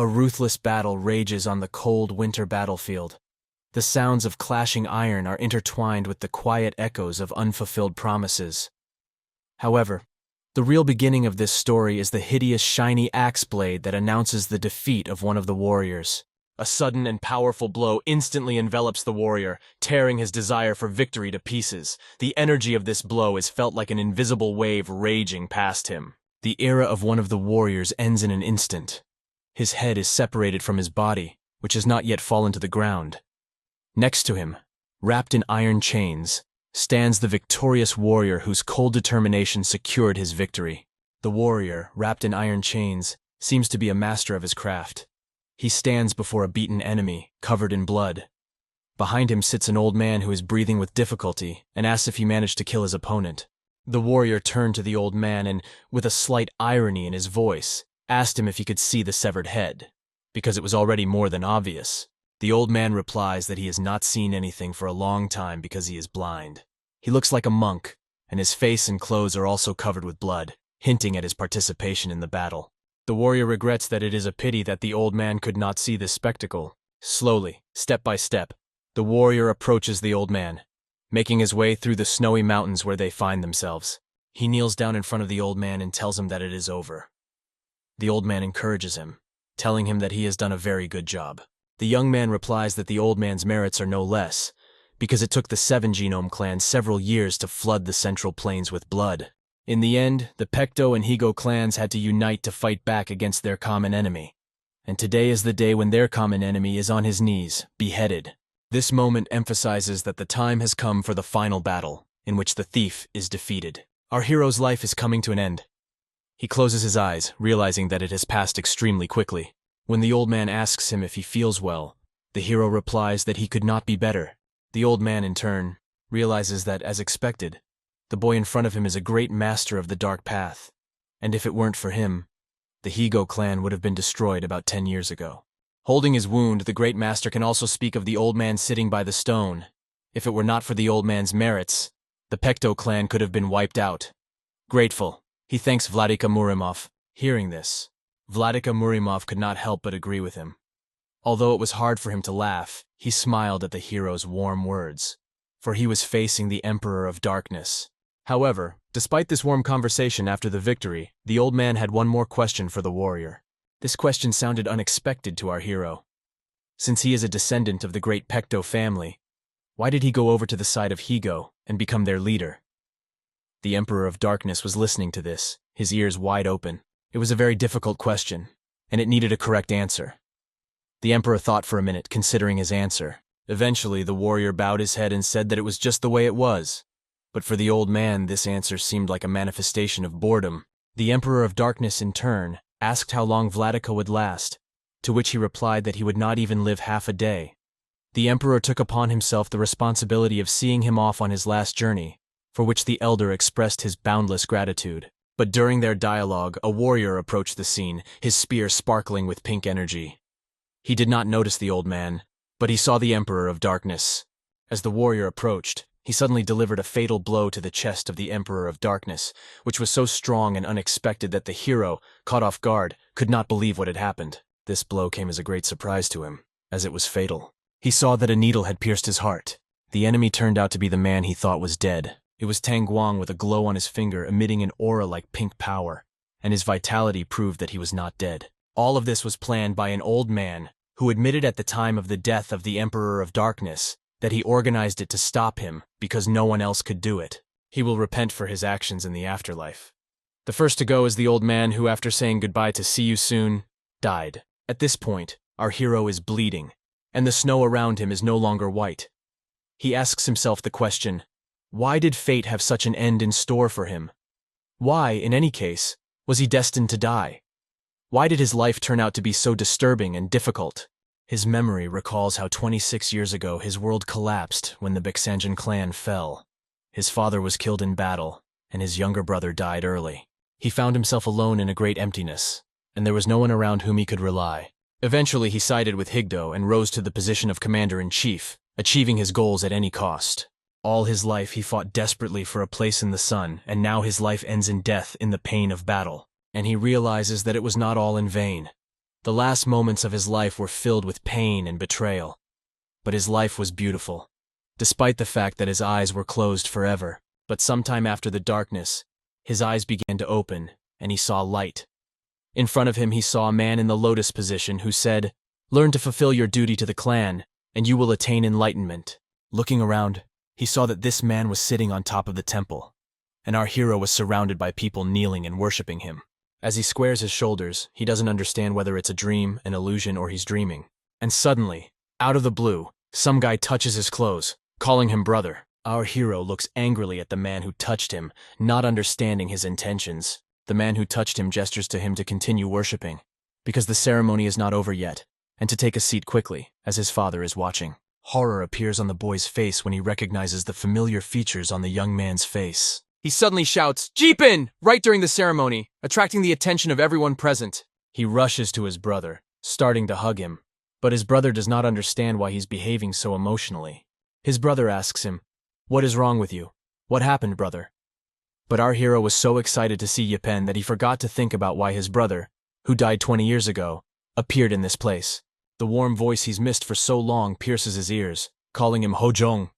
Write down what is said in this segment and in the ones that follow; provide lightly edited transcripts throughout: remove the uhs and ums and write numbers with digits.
A ruthless battle rages on the cold winter battlefield. The sounds of clashing iron are intertwined with the quiet echoes of unfulfilled promises. However, the real beginning of this story is the hideous shiny axe blade that announces the defeat of one of the warriors. A sudden and powerful blow instantly envelops the warrior, tearing his desire for victory to pieces. The energy of this blow is felt like an invisible wave raging past him. The era of one of the warriors ends in an instant. His head is separated from his body, which has not yet fallen to the ground. Next to him, wrapped in iron chains, stands the victorious warrior whose cold determination secured his victory. The warrior, wrapped in iron chains, seems to be a master of his craft. He stands before a beaten enemy, covered in blood. Behind him sits an old man who is breathing with difficulty and asks if he managed to kill his opponent. The warrior turned to the old man and, with a slight irony in his voice, asked him if he could see the severed head, because it was already more than obvious. The old man replies that he has not seen anything for a long time because he is blind. He looks like a monk, and his face and clothes are also covered with blood, hinting at his participation in the battle. The warrior regrets that it is a pity that the old man could not see this spectacle. Slowly, step by step, the warrior approaches the old man, making his way through the snowy mountains where they find themselves. He kneels down in front of the old man and tells him that it is over. The old man encourages him, telling him that he has done a very good job. The young man replies that the old man's merits are no less, because it took the 7 Genome clan several years to flood the Central Plains with blood. In the end, the Pecto and Higo clans had to unite to fight back against their common enemy. And today is the day when their common enemy is on his knees, beheaded. This moment emphasizes that the time has come for the final battle, in which the thief is defeated. Our hero's life is coming to an end. He closes his eyes, realizing that it has passed extremely quickly. When the old man asks him if he feels well, the hero replies that he could not be better. The old man, in turn, realizes that, as expected, the boy in front of him is a great master of the dark path, and if it weren't for him, the Higo clan would have been destroyed about 10 years ago. Holding his wound, the great master can also speak of the old man sitting by the stone. If it were not for the old man's merits, the Pecto clan could have been wiped out. Grateful, he thanks Vladika Murimov. Hearing this, Vladika Murimov could not help but agree with him. Although it was hard for him to laugh, he smiled at the hero's warm words, for he was facing the Emperor of Darkness. However, despite this warm conversation after the victory, the old man had one more question for the warrior. This question sounded unexpected to our hero. Since he is a descendant of the great Pecto family, why did he go over to the side of Higo and become their leader? The Emperor of Darkness was listening to this, his ears wide open. It was a very difficult question, and it needed a correct answer. The Emperor thought for a minute, considering his answer. Eventually, the warrior bowed his head and said that it was just the way it was. But for the old man, this answer seemed like a manifestation of boredom. The Emperor of Darkness, in turn, asked how long Vladika would last, to which he replied that he would not even live half a day. The Emperor took upon himself the responsibility of seeing him off on his last journey, for which the elder expressed his boundless gratitude. But during their dialogue, a warrior approached the scene, his spear sparkling with pink energy. He did not notice the old man, but he saw the Emperor of Darkness. As the warrior approached, he suddenly delivered a fatal blow to the chest of the Emperor of Darkness, which was so strong and unexpected that the hero, caught off guard, could not believe what had happened. This blow came as a great surprise to him, as it was fatal. He saw that a needle had pierced his heart. The enemy turned out to be the man he thought was dead. It was Tang Guang with a glow on his finger emitting an aura like pink power, and his vitality proved that he was not dead. All of this was planned by an old man who admitted at the time of the death of the Emperor of Darkness that he organized it to stop him because no one else could do it. He will repent for his actions in the afterlife. The first to go is the old man who, after saying goodbye to see you soon, died. At this point, our hero is bleeding, and the snow around him is no longer white. He asks himself the question, why did fate have such an end in store for him? Why, in any case, was he destined to die? Why did his life turn out to be so disturbing and difficult? His memory recalls how 26 years ago his world collapsed when the Bixanjan clan fell. His father was killed in battle, and his younger brother died early. He found himself alone in a great emptiness, and there was no one around whom he could rely. Eventually he sided with Higdo and rose to the position of commander-in-chief, achieving his goals at any cost. All his life he fought desperately for a place in the sun, and now his life ends in death in the pain of battle. And he realizes that it was not all in vain. The last moments of his life were filled with pain and betrayal. But his life was beautiful, despite the fact that his eyes were closed forever. But sometime after the darkness, his eyes began to open, and he saw light. In front of him he saw a man in the lotus position who said, "Learn to fulfill your duty to the clan, and you will attain enlightenment." Looking around, he saw that this man was sitting on top of the temple, and our hero was surrounded by people kneeling and worshipping him. As he squares his shoulders, he doesn't understand whether it's a dream, an illusion, or he's dreaming. And suddenly, out of the blue, some guy touches his clothes, calling him brother. Our hero looks angrily at the man who touched him, not understanding his intentions. The man who touched him gestures to him to continue worshipping, because the ceremony is not over yet, and to take a seat quickly, as his father is watching. Horror appears on the boy's face when he recognizes the familiar features on the young man's face. He suddenly shouts, "Jeepin!" right during the ceremony, attracting the attention of everyone present. He rushes to his brother, starting to hug him, but his brother does not understand why he's behaving so emotionally. His brother asks him, "What is wrong with you? What happened, brother?" But our hero was so excited to see Jeepin that he forgot to think about why his brother, who died 20 years ago, appeared in this place. The warm voice he's missed for so long pierces his ears, calling him Hojong.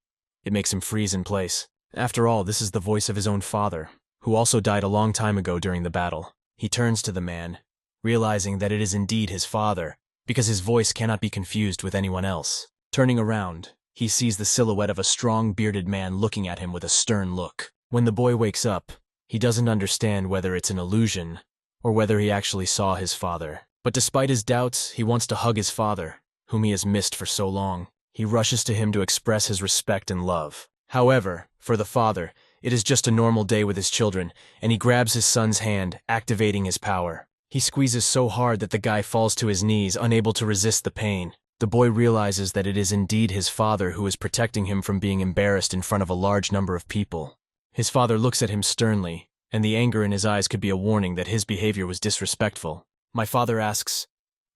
It makes him freeze in place. After all, this is the voice of his own father, who also died a long time ago during the battle. He turns to the man, realizing that it is indeed his father, because his voice cannot be confused with anyone else. Turning around, he sees the silhouette of a strong, bearded man looking at him with a stern look. When the boy wakes up, he doesn't understand whether it's an illusion or whether he actually saw his father. But despite his doubts, he wants to hug his father, whom he has missed for so long. He rushes to him to express his respect and love. However, for the father, it is just a normal day with his children, and he grabs his son's hand, activating his power. He squeezes so hard that the guy falls to his knees, unable to resist the pain. The boy realizes that it is indeed his father who is protecting him from being embarrassed in front of a large number of people. His father looks at him sternly, and the anger in his eyes could be a warning that his behavior was disrespectful. My father asks,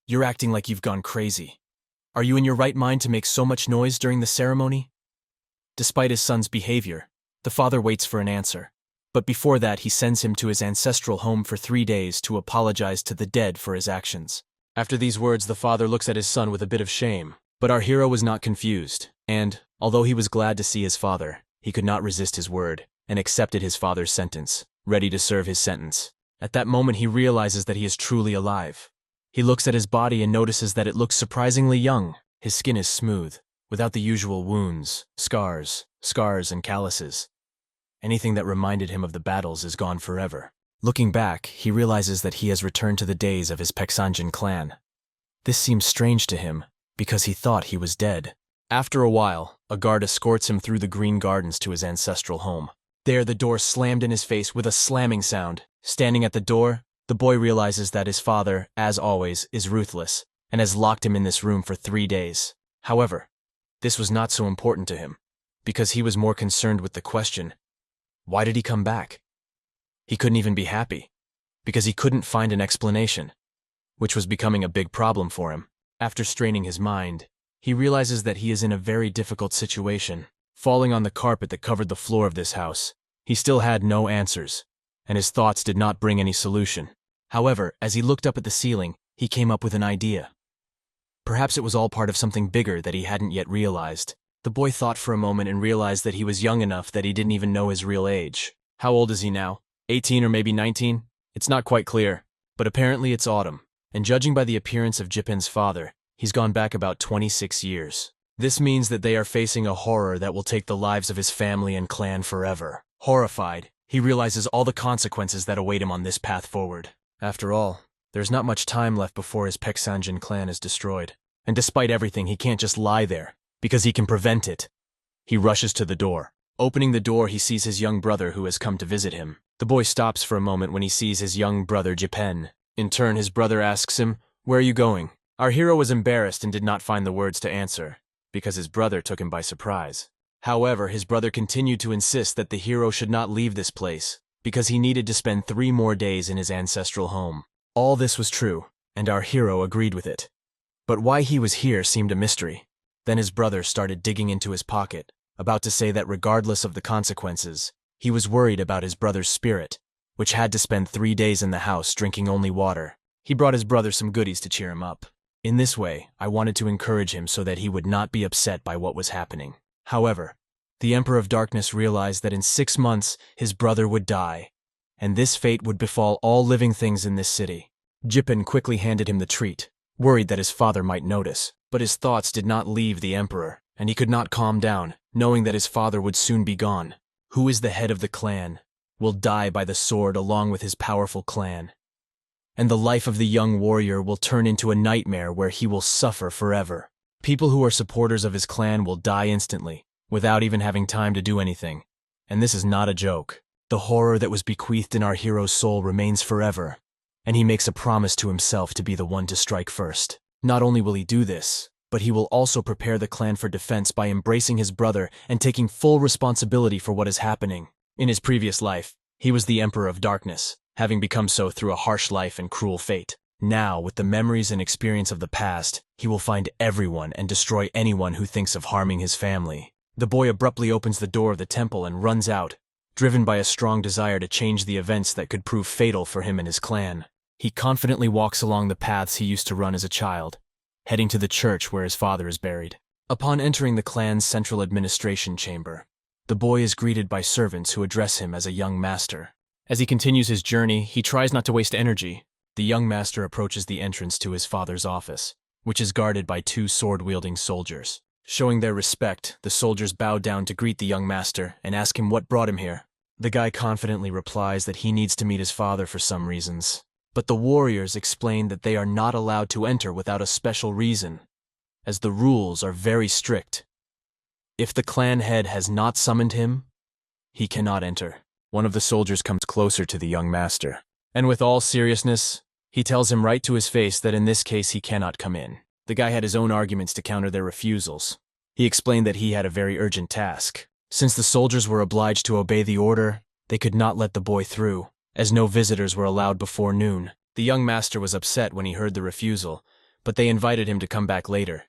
"You're acting like you've gone crazy. Are you in your right mind to make so much noise during the ceremony?" Despite his son's behavior, the father waits for an answer. But before that, he sends him to his ancestral home for 3 days to apologize to the dead for his actions. After these words, the father looks at his son with a bit of shame. But our hero was not confused, and, although he was glad to see his father, he could not resist his word, and accepted his father's sentence, ready to serve his sentence. At that moment, he realizes that he is truly alive. He looks at his body and notices that it looks surprisingly young. His skin is smooth, without the usual wounds, scars, and calluses. Anything that reminded him of the battles is gone forever. Looking back, he realizes that he has returned to the days of his Paeksanjin clan. This seems strange to him, because he thought he was dead. After a while, a guard escorts him through the green gardens to his ancestral home. There, the door slammed in his face with a slamming sound. Standing at the door, the boy realizes that his father, as always, is ruthless, and has locked him in this room for 3 days. However, this was not so important to him, because he was more concerned with the question, why did he come back? He couldn't even be happy, because he couldn't find an explanation, which was becoming a big problem for him. After straining his mind, he realizes that he is in a very difficult situation. Falling on the carpet that covered the floor of this house, he still had no answers, and his thoughts did not bring any solution. However, as he looked up at the ceiling, he came up with an idea. Perhaps it was all part of something bigger that he hadn't yet realized. The boy thought for a moment and realized that he was young enough that he didn't even know his real age. How old is he now? 18 or maybe 19? It's not quite clear, but apparently it's autumn, and judging by the appearance of Jipin's father, he's gone back about 26 years. This means that they are facing a horror that will take the lives of his family and clan forever. Horrified, he realizes all the consequences that await him on this path forward. After all, there's not much time left before his Paeksanjin clan is destroyed. And despite everything, he can't just lie there, because he can prevent it. He rushes to the door. Opening the door, he sees his young brother who has come to visit him. The boy stops for a moment when he sees his young brother Jipin. In turn, his brother asks him, "Where are you going?" Our hero was embarrassed and did not find the words to answer, because his brother took him by surprise. However, his brother continued to insist that the hero should not leave this place, because he needed to spend 3 more days in his ancestral home. All this was true, and our hero agreed with it. But why he was here seemed a mystery. Then his brother started digging into his pocket, about to say that regardless of the consequences, he was worried about his brother's spirit, which had to spend 3 days in the house drinking only water. He brought his brother some goodies to cheer him up. In this way, I wanted to encourage him so that he would not be upset by what was happening. However, the Emperor of Darkness realized that in 6 months his brother would die, and this fate would befall all living things in this city. Jippen quickly handed him the treat, worried that his father might notice. But his thoughts did not leave the Emperor, and he could not calm down, knowing that his father would soon be gone. Who is the head of the clan will die by the sword along with his powerful clan. And the life of the young warrior will turn into a nightmare where he will suffer forever. People who are supporters of his clan will die instantly, without even having time to do anything. And this is not a joke. The horror that was bequeathed in our hero's soul remains forever, and he makes a promise to himself to be the one to strike first. Not only will he do this, but he will also prepare the clan for defense by embracing his brother and taking full responsibility for what is happening. In his previous life, he was the Emperor of Darkness, having become so through a harsh life and cruel fate. Now, with the memories and experience of the past, he will find everyone and destroy anyone who thinks of harming his family. The boy abruptly opens the door of the temple and runs out, driven by a strong desire to change the events that could prove fatal for him and his clan. He confidently walks along the paths he used to run as a child, heading to the church where his father is buried. Upon entering the clan's central administration chamber, the boy is greeted by servants who address him as a young master. As he continues his journey, he tries not to waste energy. The young master approaches the entrance to his father's office, which is guarded by 2 sword-wielding soldiers. Showing their respect, the soldiers bow down to greet the young master and ask him what brought him here. The guy confidently replies that he needs to meet his father for some reasons. But the warriors explain that they are not allowed to enter without a special reason, as the rules are very strict. If the clan head has not summoned him, he cannot enter. One of the soldiers comes closer to the young master, and with all seriousness, he tells him right to his face that in this case he cannot come in. The guy had his own arguments to counter their refusals. He explained that he had a very urgent task. Since the soldiers were obliged to obey the order, they could not let the boy through, as no visitors were allowed before noon. The young master was upset when he heard the refusal, but they invited him to come back later.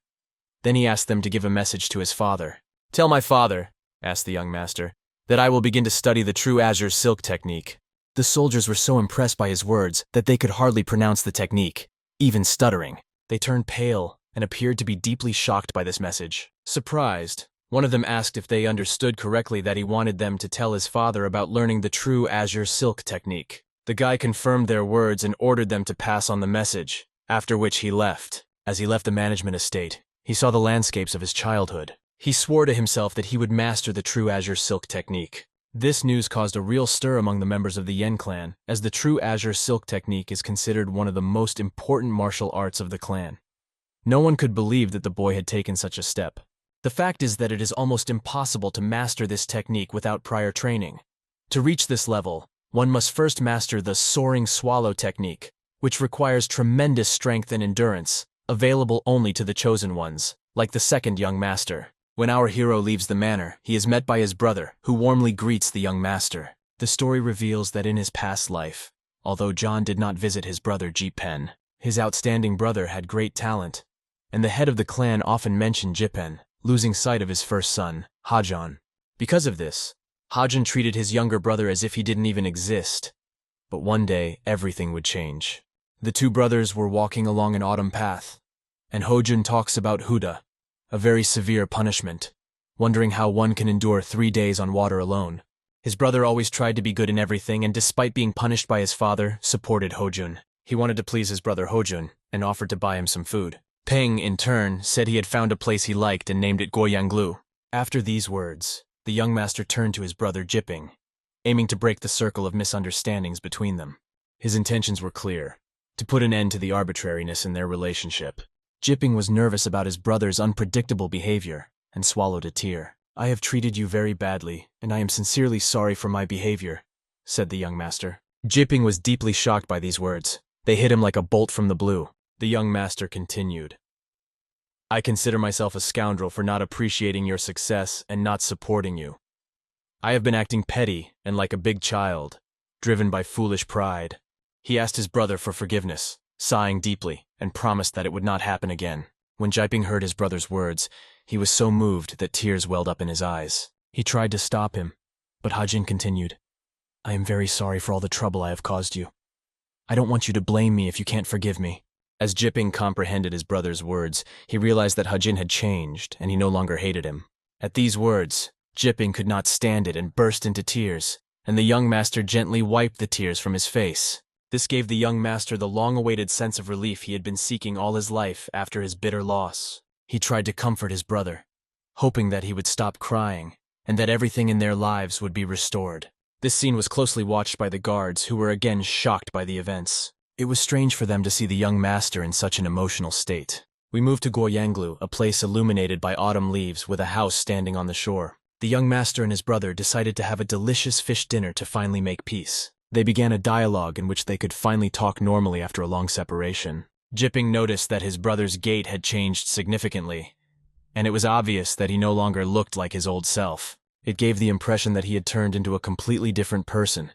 Then he asked them to give a message to his father. "Tell my father," asked the young master, "that I will begin to study the true azure silk technique." The soldiers were so impressed by his words that they could hardly pronounce the technique, even stuttering. They turned pale and appeared to be deeply shocked by this message. Surprised, one of them asked if they understood correctly that he wanted them to tell his father about learning the true azure silk technique. The guy confirmed their words and ordered them to pass on the message, after which he left. As he left the management estate, he saw the landscapes of his childhood. He swore to himself that he would master the true azure silk technique. This news caused a real stir among the members of the Yen clan, as the true azure silk technique is considered one of the most important martial arts of the clan. No one could believe that the boy had taken such a step. The fact is that it is almost impossible to master this technique without prior training. To reach this level, one must first master the soaring swallow technique, which requires tremendous strength and endurance, available only to the chosen ones, like the second young master. When our hero leaves the manor, he is met by his brother, who warmly greets the young master. The story reveals that in his past life, although John did not visit his brother Jippen, his outstanding brother had great talent, and the head of the clan often mentioned Jippen, losing sight of his first son, Hajan. Because of this, Hajan treated his younger brother as if he didn't even exist. But one day, everything would change. The 2 brothers were walking along an autumn path, and Hojun talks about Huda, a very severe punishment, wondering how one can endure 3 days on water alone. His brother always tried to be good in everything and despite being punished by his father, supported Hojun. He wanted to please his brother Hojun and offered to buy him some food. Peng, in turn, said he had found a place he liked and named it Goyanglu. After these words, the young master turned to his brother Jipping, aiming to break the circle of misunderstandings between them. His intentions were clear: to put an end to the arbitrariness in their relationship. Jipping was nervous about his brother's unpredictable behavior and swallowed a tear. "I have treated you very badly, and I am sincerely sorry for my behavior," said the young master. Jipping was deeply shocked by these words. They hit him like a bolt from the blue. The young master continued, "I consider myself a scoundrel for not appreciating your success and not supporting you. I have been acting petty and like a big child, driven by foolish pride." He asked his brother for forgiveness, sighing deeply, and promised that it would not happen again. When Jipping heard his brother's words, he was so moved that tears welled up in his eyes. He tried to stop him, but Hajin continued, "I am very sorry for all the trouble I have caused you. I don't want you to blame me if you can't forgive me." As Jiping comprehended his brother's words, he realized that Hajin had changed and he no longer hated him. At these words, Jiping could not stand it and burst into tears, and the young master gently wiped the tears from his face. This gave the young master the long-awaited sense of relief he had been seeking all his life after his bitter loss. He tried to comfort his brother, hoping that he would stop crying and that everything in their lives would be restored. This scene was closely watched by the guards, who were again shocked by the events. It was strange for them to see the young master in such an emotional state. We moved to Goyanglu, a place illuminated by autumn leaves with a house standing on the shore. The young master and his brother decided to have a delicious fish dinner to finally make peace. They began a dialogue in which they could finally talk normally after a long separation. Jiping noticed that his brother's gait had changed significantly, and it was obvious that he no longer looked like his old self. It gave the impression that he had turned into a completely different person,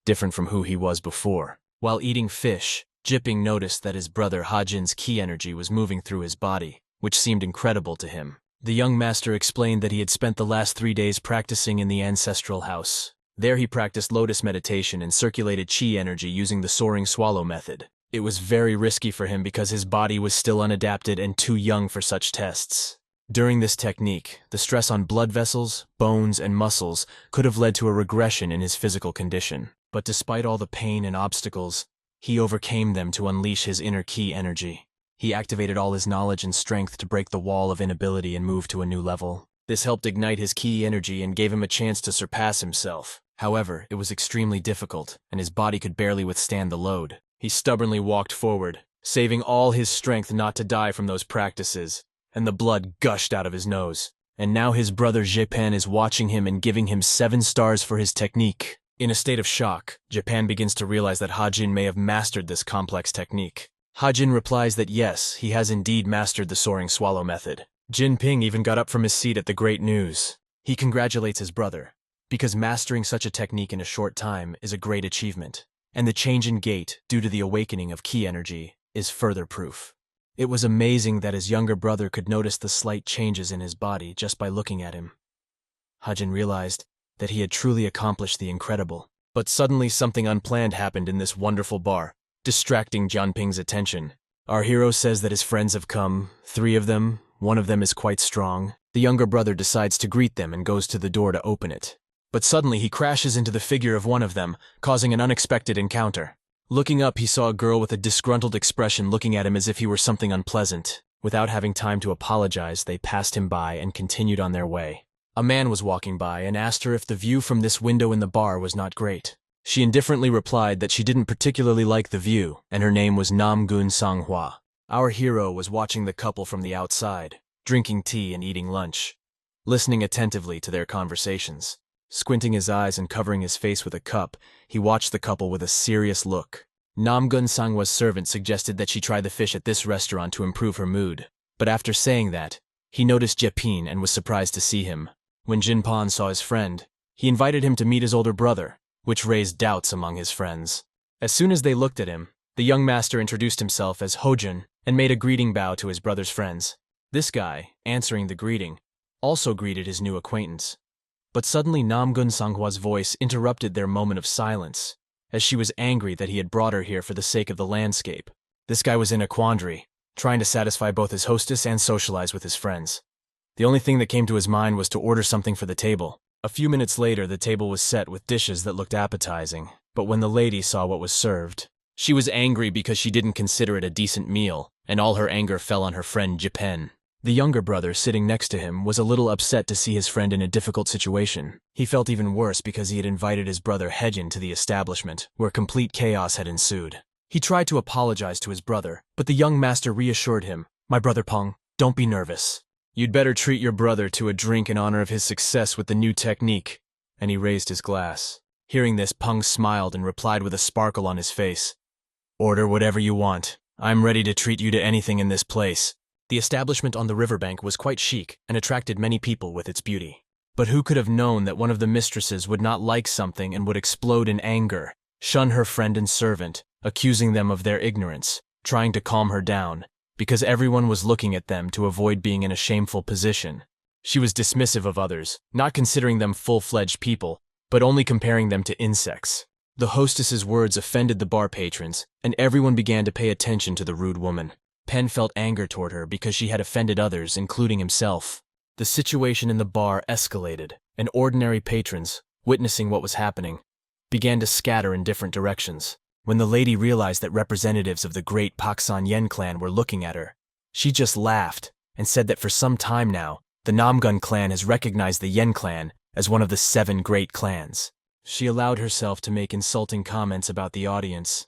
different from who he was before. While eating fish, Jiping noticed that his brother Hajin's ki energy was moving through his body, which seemed incredible to him. The young master explained that he had spent the last 3 days practicing in the ancestral house. There he practiced lotus meditation and circulated chi energy using the soaring swallow method. It was very risky for him because his body was still unadapted and too young for such tests. During this technique, the stress on blood vessels, bones, and muscles could have led to a regression in his physical condition. But despite all the pain and obstacles, he overcame them to unleash his inner ki energy. He activated all his knowledge and strength to break the wall of inability and move to a new level. This helped ignite his ki energy and gave him a chance to surpass himself. However, it was extremely difficult, and his body could barely withstand the load. He stubbornly walked forward, saving all his strength not to die from those practices, and the blood gushed out of his nose. And now his brother Japan is watching him and giving him 7 stars for his technique. In a state of shock, Japan begins to realize that Hajin may have mastered this complex technique. Hajin replies that yes, he has indeed mastered the soaring swallow method. Jinping even got up from his seat at the great news. He congratulates his brother, because mastering such a technique in a short time is a great achievement, and the change in gait due to the awakening of ki energy is further proof. It was amazing that his younger brother could notice the slight changes in his body just by looking at him. Hajin realized that he had truly accomplished the incredible. But suddenly something unplanned happened in this wonderful bar, distracting Jianping's attention. Our hero says that his friends have come, 3 of them, one of them is quite strong. The younger brother decides to greet them and goes to the door to open it. But suddenly he crashes into the figure of one of them, causing an unexpected encounter. Looking up, he saw a girl with a disgruntled expression looking at him as if he were something unpleasant. Without having time to apologize, they passed him by and continued on their way. A man was walking by and asked her if the view from this window in the bar was not great. She indifferently replied that she didn't particularly like the view, and her name was Namgun Sanghua. Our hero was watching the couple from the outside, drinking tea and eating lunch, listening attentively to their conversations. Squinting his eyes and covering his face with a cup, he watched the couple with a serious look. Namgun Sangwa's servant suggested that she try the fish at this restaurant to improve her mood. But after saying that, he noticed Jepin and was surprised to see him. When Jinpan saw his friend, he invited him to meet his older brother, which raised doubts among his friends. As soon as they looked at him, the young master introduced himself as Hojun and made a greeting bow to his brother's friends. This guy, answering the greeting, also greeted his new acquaintance. But suddenly Namgun Sangwa's voice interrupted their moment of silence, as she was angry that he had brought her here for the sake of the landscape. This guy was in a quandary, trying to satisfy both his hostess and socialize with his friends. The only thing that came to his mind was to order something for the table. A few minutes later, the table was set with dishes that looked appetizing, but when the lady saw what was served, she was angry because she didn't consider it a decent meal, and all her anger fell on her friend Jipen. The younger brother, sitting next to him, was a little upset to see his friend in a difficult situation. He felt even worse because he had invited his brother Hejin to the establishment, where complete chaos had ensued. He tried to apologize to his brother, but the young master reassured him, "My brother Peng, don't be nervous. You'd better treat your brother to a drink in honor of his success with the new technique," and he raised his glass. Hearing this, Peng smiled and replied with a sparkle on his face, "Order whatever you want. I'm ready to treat you to anything in this place." The establishment on the riverbank was quite chic and attracted many people with its beauty. But who could have known that one of the mistresses would not like something and would explode in anger, shun her friend and servant, accusing them of their ignorance, trying to calm her down, because everyone was looking at them to avoid being in a shameful position. She was dismissive of others, not considering them full-fledged people, but only comparing them to insects. The hostess's words offended the bar patrons, and everyone began to pay attention to the rude woman. Pen felt anger toward her because she had offended others, including himself. The situation in the bar escalated, and ordinary patrons, witnessing what was happening, began to scatter in different directions. When the lady realized that representatives of the great Paksan Yen clan were looking at her, she just laughed and said that for some time now, the Namgun clan has recognized the Yen clan as one of the 7 great clans. She allowed herself to make insulting comments about the audience,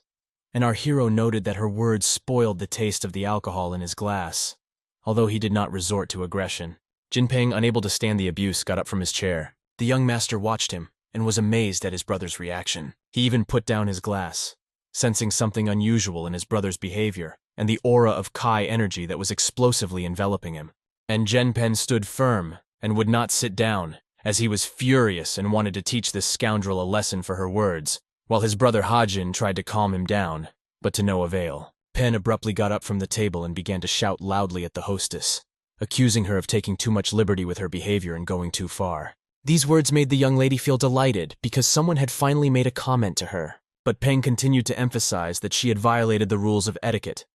and our hero noted that her words spoiled the taste of the alcohol in his glass, although he did not resort to aggression. Jinping, unable to stand the abuse, got up from his chair. The young master watched him and was amazed at his brother's reaction. He even put down his glass, sensing something unusual in his brother's behavior and the aura of Kai energy that was explosively enveloping him. And Jinping stood firm and would not sit down, as he was furious and wanted to teach this scoundrel a lesson for her words, while his brother Hajin tried to calm him down, but to no avail. Pen abruptly got up from the table and began to shout loudly at the hostess, accusing her of taking too much liberty with her behavior and going too far. These words made the young lady feel delighted because someone had finally made a comment to her, but Peng continued to emphasize that she had violated the rules of etiquette,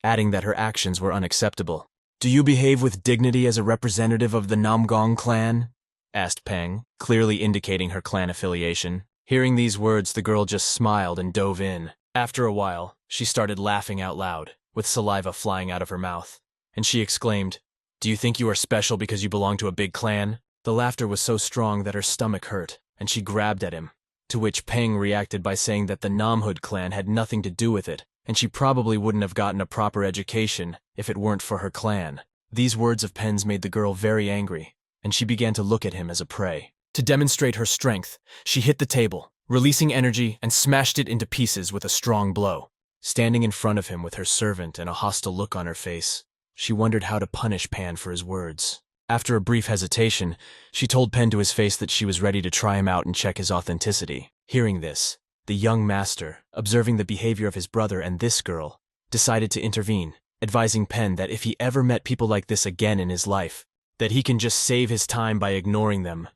adding that her actions were unacceptable. "Do you behave with dignity as a representative of the Namgong clan?" asked Peng, clearly indicating her clan affiliation. Hearing these words, the girl just smiled and dove in. After a while, she started laughing out loud, with saliva flying out of her mouth, and she exclaimed, "Do you think you are special because you belong to a big clan?" The laughter was so strong that her stomach hurt, and she grabbed at him, to which Peng reacted by saying that the Namhud clan had nothing to do with it, and she probably wouldn't have gotten a proper education if it weren't for her clan. These words of Peng's made the girl very angry, and she began to look at him as a prey. To demonstrate her strength, she hit the table, releasing energy, and smashed it into pieces with a strong blow. Standing in front of him with her servant and a hostile look on her face, she wondered how to punish Pan for his words. After a brief hesitation, she told Pen to his face that she was ready to try him out and check his authenticity. Hearing this, the young master, observing the behavior of his brother and this girl, decided to intervene, advising Pen that if he ever met people like this again in his life, that he can just save his time by ignoring them,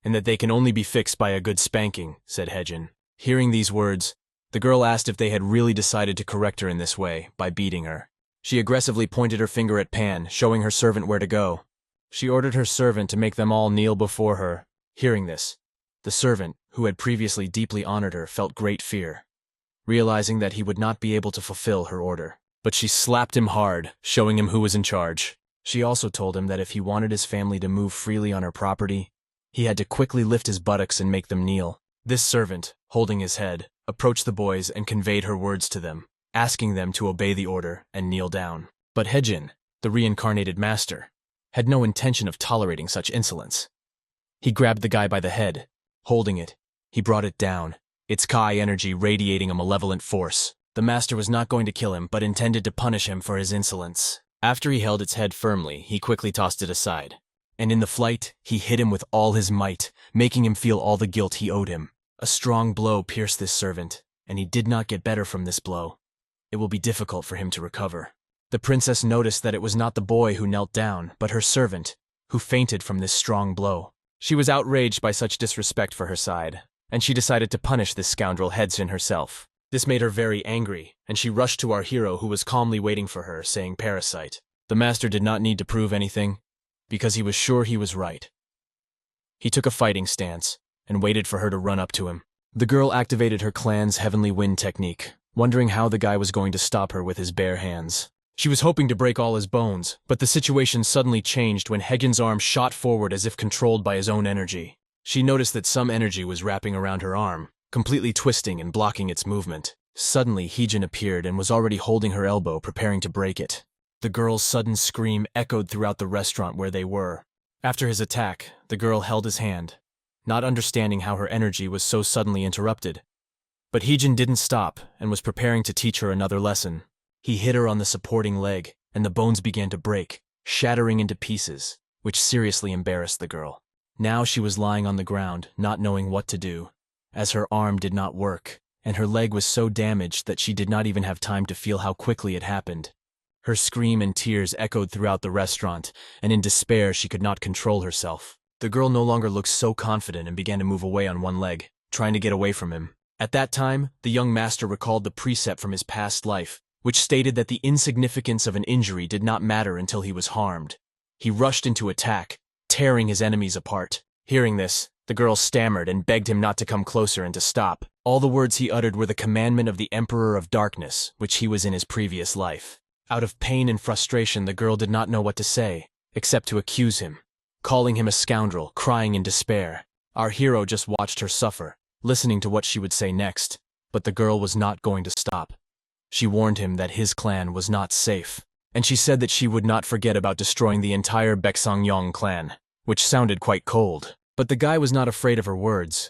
and that they can only be fixed by a good spanking, said Hejin. Hearing these words, the girl asked if they had really decided to correct her in this way, by beating her. She aggressively pointed her finger at Pan, showing her servant where to go. She ordered her servant to make them all kneel before her. Hearing this, the servant, who had previously deeply honored her, felt great fear, realizing that he would not be able to fulfill her order. But she slapped him hard, showing him who was in charge. She also told him that if he wanted his family to move freely on her property, he had to quickly lift his buttocks and make them kneel. This servant, holding his head, approached the boys and conveyed her words to them, asking them to obey the order and kneel down. But Hejin, the reincarnated master, had no intention of tolerating such insolence. He grabbed the guy by the head. Holding it, he brought it down, its Kai energy radiating a malevolent force. The master was not going to kill him, but intended to punish him for his insolence. After he held its head firmly, he quickly tossed it aside, and in the flight, he hit him with all his might, making him feel all the guilt he owed him. A strong blow pierced this servant, and he did not get better from this blow. It will be difficult for him to recover. The princess noticed that it was not the boy who knelt down, but her servant, who fainted from this strong blow. She was outraged by such disrespect for her side, and she decided to punish this scoundrel Hejin herself. This made her very angry, and she rushed to our hero who was calmly waiting for her, saying "Parasite." The master did not need to prove anything, because he was sure he was right. He took a fighting stance, and waited for her to run up to him. The girl activated her clan's heavenly wind technique, wondering how the guy was going to stop her with his bare hands. She was hoping to break all his bones, but the situation suddenly changed when Hejin's arm shot forward as if controlled by his own energy. She noticed that some energy was wrapping around her arm, completely twisting and blocking its movement. Suddenly, Hejin appeared and was already holding her elbow, preparing to break it. The girl's sudden scream echoed throughout the restaurant where they were. After his attack, the girl held his hand, not understanding how her energy was so suddenly interrupted. But Hejin didn't stop and was preparing to teach her another lesson. He hit her on the supporting leg, and the bones began to break, shattering into pieces, which seriously embarrassed the girl. Now she was lying on the ground, not knowing what to do, as her arm did not work, and her leg was so damaged that she did not even have time to feel how quickly it happened. Her scream and tears echoed throughout the restaurant, and in despair she could not control herself. The girl no longer looked so confident and began to move away on one leg, trying to get away from him. At that time, the young master recalled the precept from his past life, which stated that the insignificance of an injury did not matter until he was harmed. He rushed into attack, tearing his enemies apart. Hearing this, the girl stammered and begged him not to come closer and to stop. All the words he uttered were the commandment of the Emperor of Darkness, which he was in his previous life. Out of pain and frustration, the girl did not know what to say, except to accuse him, calling him a scoundrel, crying in despair. Our hero just watched her suffer, listening to what she would say next, but the girl was not going to stop. She warned him that his clan was not safe, and she said that she would not forget about destroying the entire Baeksangyong clan, which sounded quite cold. But the guy was not afraid of her words.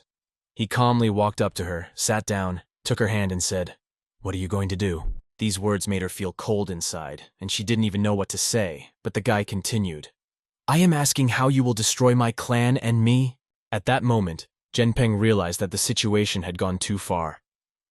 He calmly walked up to her, sat down, took her hand and said, "What are you going to do?" These words made her feel cold inside, and she didn't even know what to say, but the guy continued, "I am asking how you will destroy my clan and me?" At that moment, Genpeng realized that the situation had gone too far,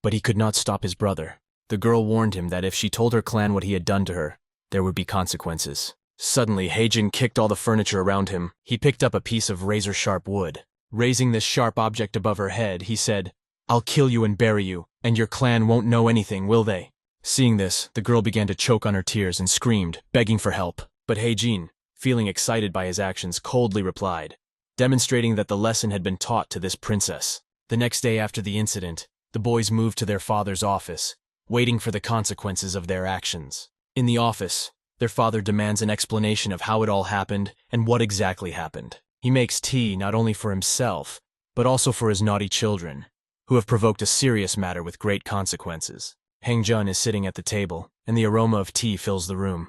but he could not stop his brother. The girl warned him that if she told her clan what he had done to her, there would be consequences. Suddenly, Heijin kicked all the furniture around him. He picked up a piece of razor-sharp wood. Raising this sharp object above her head, he said, "I'll kill you and bury you, and your clan won't know anything, will they?" Seeing this, the girl began to choke on her tears and screamed, begging for help. But Heijin, feeling excited by his actions, coldly replied, demonstrating that the lesson had been taught to this princess. The next day after the incident, the boys moved to their father's office, waiting for the consequences of their actions. In the office, their father demands an explanation of how it all happened and what exactly happened. He makes tea not only for himself, but also for his naughty children, who have provoked a serious matter with great consequences. Hengjun is sitting at the table, and the aroma of tea fills the room.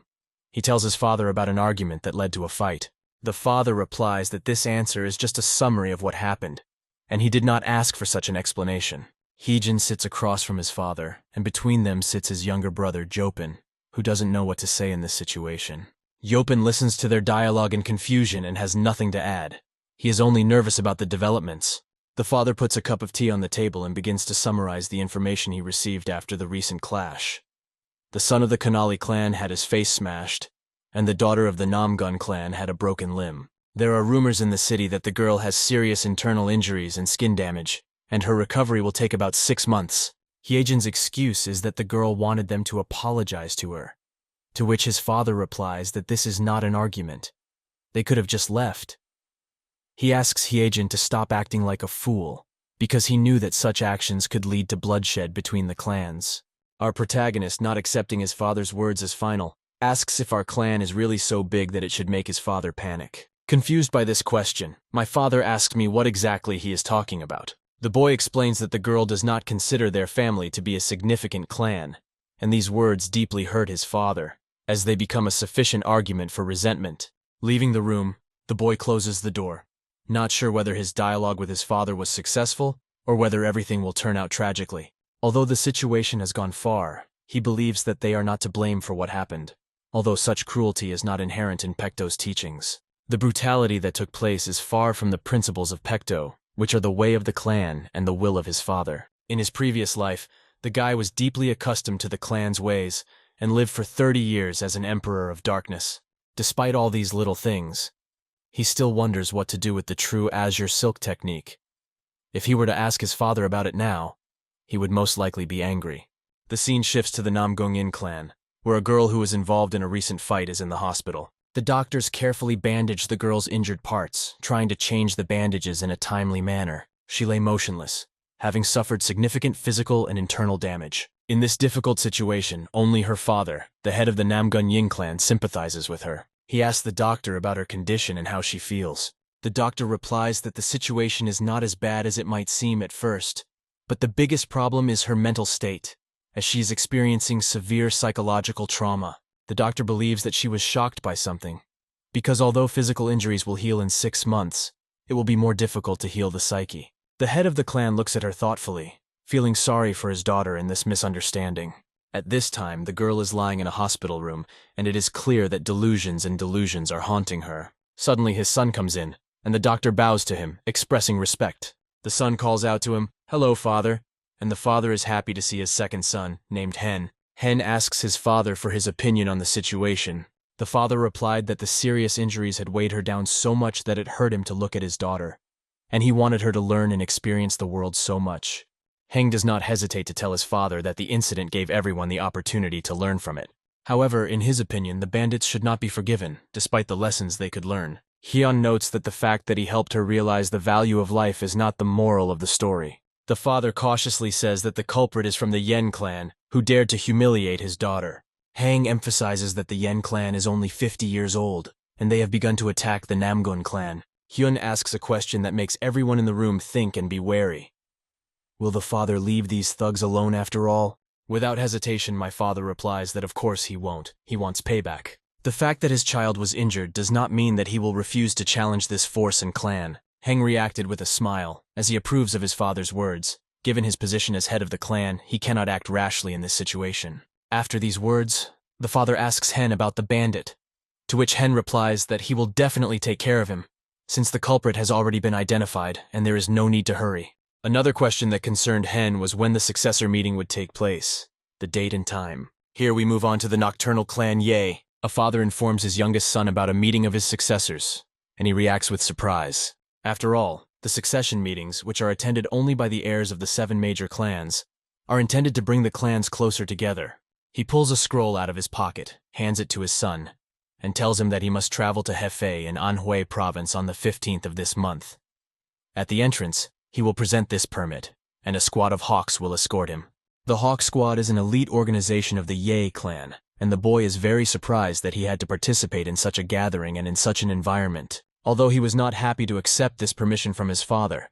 He tells his father about an argument that led to a fight. The father replies that this answer is just a summary of what happened, and he did not ask for such an explanation. Heejin sits across from his father, and between them sits his younger brother, Jopin, who doesn't know what to say in this situation. Jopin listens to their dialogue in confusion and has nothing to add. He is only nervous about the developments. The father puts a cup of tea on the table and begins to summarize the information he received after the recent clash. The son of the Kanali clan had his face smashed, and the daughter of the Namgun clan had a broken limb. There are rumors in the city that the girl has serious internal injuries and skin damage, and her recovery will take about 6 months. Hyejin's excuse is that the girl wanted them to apologize to her, to which his father replies that this is not an argument. They could have just left. He asks Hyejin to stop acting like a fool, because he knew that such actions could lead to bloodshed between the clans. Our protagonist, not accepting his father's words as final, asks if our clan is really so big that it should make his father panic. Confused by this question, my father asks me what exactly he is talking about. The boy explains that the girl does not consider their family to be a significant clan, and these words deeply hurt his father, as they become a sufficient argument for resentment. Leaving the room, the boy closes the door, not sure whether his dialogue with his father was successful or whether everything will turn out tragically. Although the situation has gone far, he believes that they are not to blame for what happened, although such cruelty is not inherent in Pekto's teachings. The brutality that took place is far from the principles of Pekto, which are the way of the clan and the will of his father. In his previous life, the guy was deeply accustomed to the clan's ways and lived for 30 years as an emperor of darkness. Despite all these little things, he still wonders what to do with the true azure silk technique. If he were to ask his father about it now, he would most likely be angry. The scene shifts to the Namgongin clan, where a girl who was involved in a recent fight is in the hospital. The doctors carefully bandage the girl's injured parts, trying to change the bandages in a timely manner. She lay motionless, having suffered significant physical and internal damage. In this difficult situation, only her father, the head of the Namgun Ying clan, sympathizes with her. He asks the doctor about her condition and how she feels. The doctor replies that the situation is not as bad as it might seem at first, but the biggest problem is her mental state, as she is experiencing severe psychological trauma. The doctor believes that she was shocked by something, because although physical injuries will heal in 6 months, it will be more difficult to heal the psyche. The head of the clan looks at her thoughtfully, feeling sorry for his daughter in this misunderstanding. At this time, the girl is lying in a hospital room, and it is clear that delusions are haunting her. Suddenly his son comes in, and the doctor bows to him, expressing respect. The son calls out to him, "Hello, father," and the father is happy to see his second son, named Hen. Hen asks his father for his opinion on the situation. The father replied that the serious injuries had weighed her down so much that it hurt him to look at his daughter, and he wanted her to learn and experience the world so much. Heng does not hesitate to tell his father that the incident gave everyone the opportunity to learn from it. However, in his opinion, the bandits should not be forgiven, despite the lessons they could learn. Hyun notes that the fact that he helped her realize the value of life is not the moral of the story. The father cautiously says that the culprit is from the Yen clan, who dared to humiliate his daughter. Hang emphasizes that the Yen clan is only 50 years old, and they have begun to attack the Namgun clan. Hyun asks a question that makes everyone in the room think and be wary. Will the father leave these thugs alone after all? Without hesitation, my father replies that of course he won't. He wants payback. The fact that his child was injured does not mean that he will refuse to challenge this force and clan. Heng reacted with a smile, as he approves of his father's words. Given his position as head of the clan, he cannot act rashly in this situation. After these words, the father asks Hen about the bandit, to which Hen replies that he will definitely take care of him, since the culprit has already been identified and there is no need to hurry. Another question that concerned Hen was when the successor meeting would take place, the date and time. Here we move on to the nocturnal clan Ye. A father informs his youngest son about a meeting of his successors, and he reacts with surprise. After all, the succession meetings, which are attended only by the heirs of the 7 major clans, are intended to bring the clans closer together. He pulls a scroll out of his pocket, hands it to his son, and tells him that he must travel to Hefei in Anhui province on the 15th of this month. At the entrance, he will present this permit, and a squad of hawks will escort him. The Hawk Squad is an elite organization of the Ye clan, and the boy is very surprised that he had to participate in such a gathering and in such an environment. Although he was not happy to accept this permission from his father,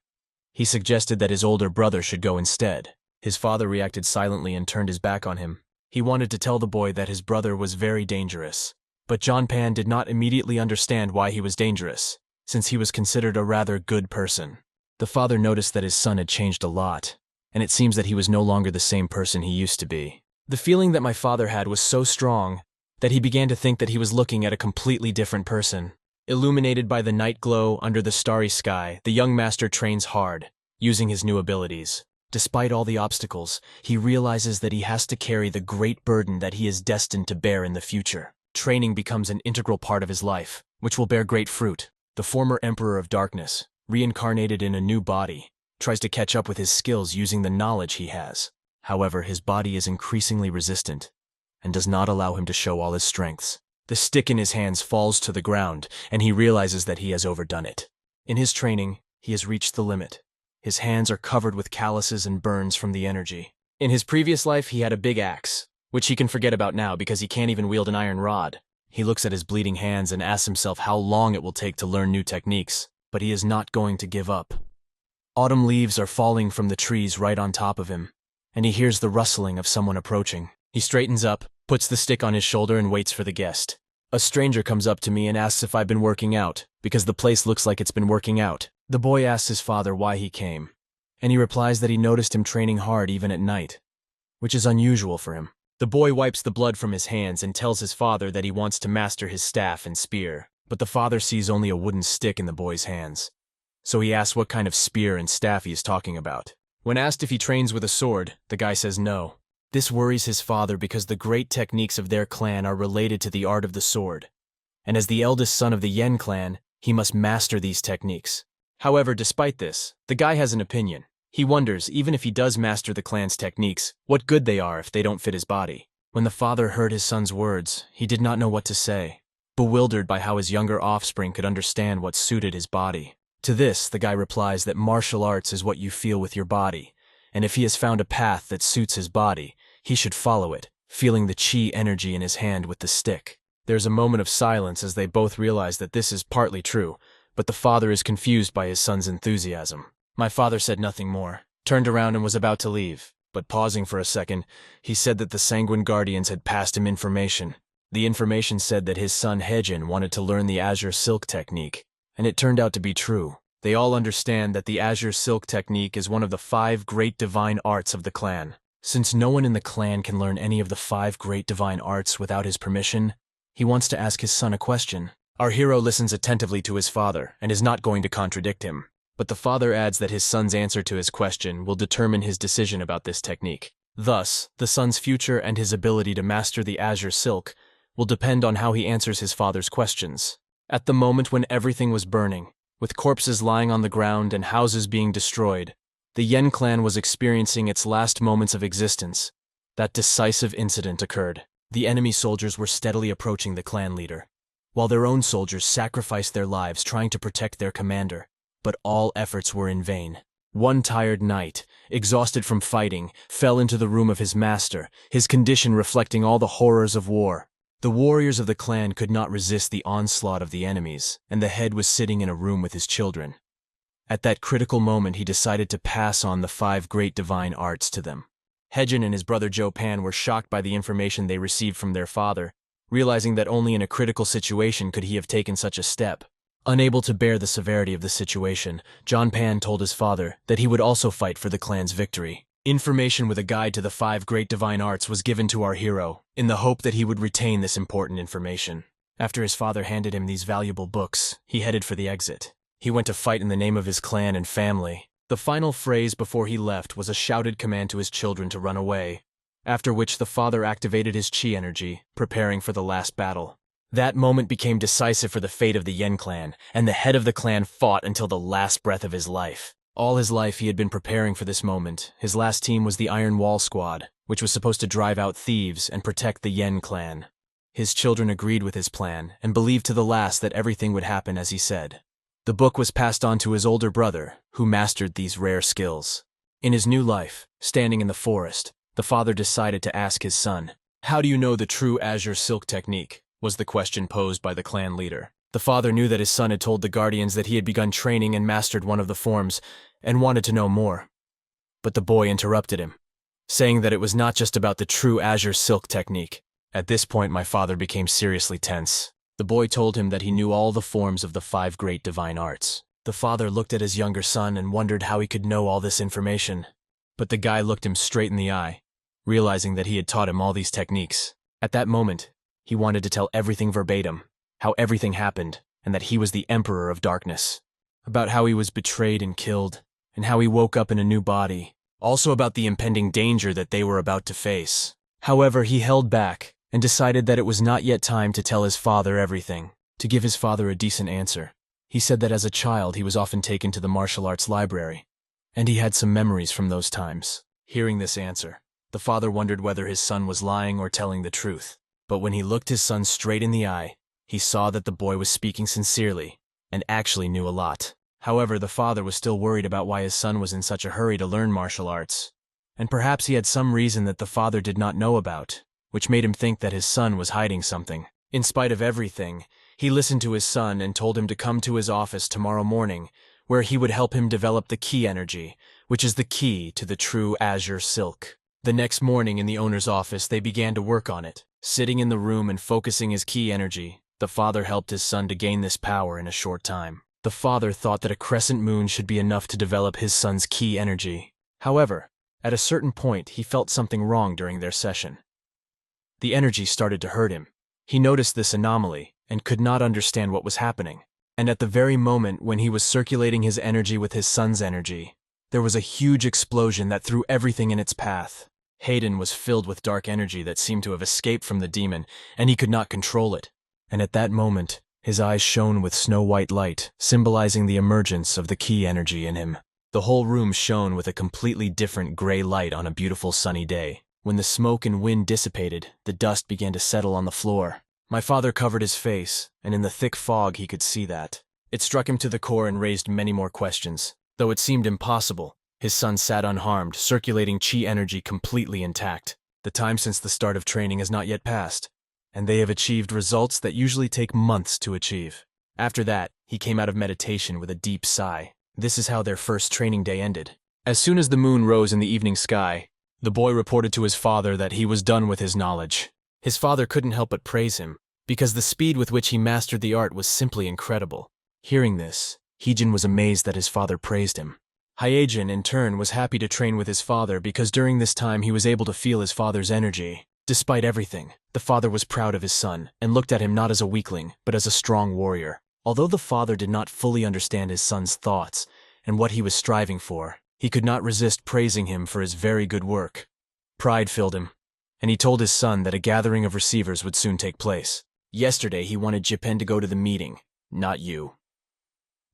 he suggested that his older brother should go instead. His father reacted silently and turned his back on him. He wanted to tell the boy that his brother was very dangerous, but John Pan did not immediately understand why he was dangerous, since he was considered a rather good person. The father noticed that his son had changed a lot, and it seems that he was no longer the same person he used to be. The feeling that my father had was so strong that he began to think that he was looking at a completely different person. Illuminated by the night glow under the starry sky, the young master trains hard, using his new abilities. Despite all the obstacles, he realizes that he has to carry the great burden that he is destined to bear in the future. Training becomes an integral part of his life, which will bear great fruit. The former Emperor of Darkness, reincarnated in a new body, tries to catch up with his skills using the knowledge he has. However, his body is increasingly resistant and does not allow him to show all his strengths. The stick in his hands falls to the ground, and he realizes that he has overdone it. In his training, he has reached the limit. His hands are covered with calluses and burns from the energy. In his previous life, he had a big axe, which he can forget about now because he can't even wield an iron rod. He looks at his bleeding hands and asks himself how long it will take to learn new techniques, but he is not going to give up. Autumn leaves are falling from the trees right on top of him, and he hears the rustling of someone approaching. He straightens up, puts the stick on his shoulder, and waits for the guest. A stranger comes up to me and asks if I've been working out, because the place looks like it's been working out. The boy asks his father why he came, and he replies that he noticed him training hard even at night, which is unusual for him. The boy wipes the blood from his hands and tells his father that he wants to master his staff and spear, but the father sees only a wooden stick in the boy's hands. So he asks what kind of spear and staff he is talking about. When asked if he trains with a sword, the guy says no. This worries his father because the great techniques of their clan are related to the art of the sword, and as the eldest son of the Yen clan, he must master these techniques. However, despite this, the guy has an opinion. He wonders, even if he does master the clan's techniques, what good they are if they don't fit his body. When the father heard his son's words, he did not know what to say, bewildered by how his younger offspring could understand what suited his body. To this, the guy replies that martial arts is what you feel with your body, and if he has found a path that suits his body, he should follow it, feeling the chi energy in his hand with the stick. There's a moment of silence as they both realize that this is partly true, but the father is confused by his son's enthusiasm. My father said nothing more, turned around and was about to leave, but pausing for a second, he said that the Sanguine Guardians had passed him information. The information said that his son Hejin wanted to learn the Azure Silk technique, and it turned out to be true. They all understand that the Azure Silk technique is one of the 5 great divine arts of the clan. Since no one in the clan can learn any of the 5 great divine arts without his permission, he wants to ask his son a question. Our hero listens attentively to his father and is not going to contradict him, but the father adds that his son's answer to his question will determine his decision about this technique. Thus, the son's future and his ability to master the Azure Silk will depend on how he answers his father's questions. At the moment when everything was burning, with corpses lying on the ground and houses being destroyed, The Yen clan was experiencing its last moments of existence. That decisive incident occurred. The enemy soldiers were steadily approaching the clan leader, while their own soldiers sacrificed their lives trying to protect their commander. But all efforts were in vain. One tired knight, exhausted from fighting, fell into the room of his master, his condition reflecting all the horrors of war. The warriors of the clan could not resist the onslaught of the enemies, and the head was sitting in a room with his children. At that critical moment, he decided to pass on the 5 great divine arts to them. Hejin and his brother Jopan were shocked by the information they received from their father, realizing that only in a critical situation could he have taken such a step. Unable to bear the severity of the situation, Jopan told his father that he would also fight for the clan's victory. Information with a guide to the 5 great divine arts was given to our hero, in the hope that he would retain this important information. After his father handed him these valuable books, he headed for the exit. He went to fight in the name of his clan and family. The final phrase before he left was a shouted command to his children to run away, after which the father activated his chi energy, preparing for the last battle. That moment became decisive for the fate of the Yen clan, and the head of the clan fought until the last breath of his life. All his life he had been preparing for this moment. His last team was the Iron Wall Squad, which was supposed to drive out thieves and protect the Yen clan. His children agreed with his plan and believed to the last that everything would happen as he said. The book was passed on to his older brother, who mastered these rare skills. In his new life, standing in the forest, the father decided to ask his son, "How do you know the true azure silk technique?" was the question posed by the clan leader. The father knew that his son had told the guardians that he had begun training and mastered one of the forms, and wanted to know more. But the boy interrupted him, saying that it was not just about the true azure silk technique. At this point, my father became seriously tense. The boy told him that he knew all the forms of the 5 great divine arts. The father looked at his younger son and wondered how he could know all this information. But the guy looked him straight in the eye, realizing that he had taught him all these techniques. At that moment, he wanted to tell everything verbatim, how everything happened, and that he was the Emperor of Darkness. About how he was betrayed and killed, and how he woke up in a new body. Also about the impending danger that they were about to face. However, he held back and decided that it was not yet time to tell his father everything. To give his father a decent answer, he said that as a child he was often taken to the martial arts library, and he had some memories from those times. Hearing this answer, the father wondered whether his son was lying or telling the truth. But when he looked his son straight in the eye, he saw that the boy was speaking sincerely and actually knew a lot. However, the father was still worried about why his son was in such a hurry to learn martial arts, and perhaps he had some reason that the father did not know about, which made him think that his son was hiding something. In spite of everything, he listened to his son and told him to come to his office tomorrow morning, where he would help him develop the ki energy, which is the key to the true azure silk. The next morning in the owner's office, they began to work on it. Sitting in the room and focusing his ki energy, the father helped his son to gain this power in a short time. The father thought that a crescent moon should be enough to develop his son's ki energy. However, at a certain point, he felt something wrong during their session. The energy started to hurt him. He noticed this anomaly and could not understand what was happening. And at the very moment when he was circulating his energy with his son's energy, there was a huge explosion that threw everything in its path. Hayden was filled with dark energy that seemed to have escaped from the demon, and he could not control it. And at that moment, his eyes shone with snow-white light, symbolizing the emergence of the ki energy in him. The whole room shone with a completely different gray light on a beautiful sunny day. When the smoke and wind dissipated, the dust began to settle on the floor. My father covered his face, and in the thick fog he could see that. It struck him to the core and raised many more questions. Though it seemed impossible, his son sat unharmed, circulating chi energy completely intact. The time since the start of training has not yet passed, and they have achieved results that usually take months to achieve. After that, he came out of meditation with a deep sigh. This is how their first training day ended. As soon as the moon rose in the evening sky, the boy reported to his father that he was done with his knowledge. His father couldn't help but praise him, because the speed with which he mastered the art was simply incredible. Hearing this, Heejin was amazed that his father praised him. Hyejin, in turn, was happy to train with his father because during this time he was able to feel his father's energy. Despite everything, the father was proud of his son and looked at him not as a weakling, but as a strong warrior. Although the father did not fully understand his son's thoughts and what he was striving for, he could not resist praising him for his very good work. Pride filled him, and he told his son that a gathering of receivers would soon take place. Yesterday he wanted Jipen to go to the meeting, not you.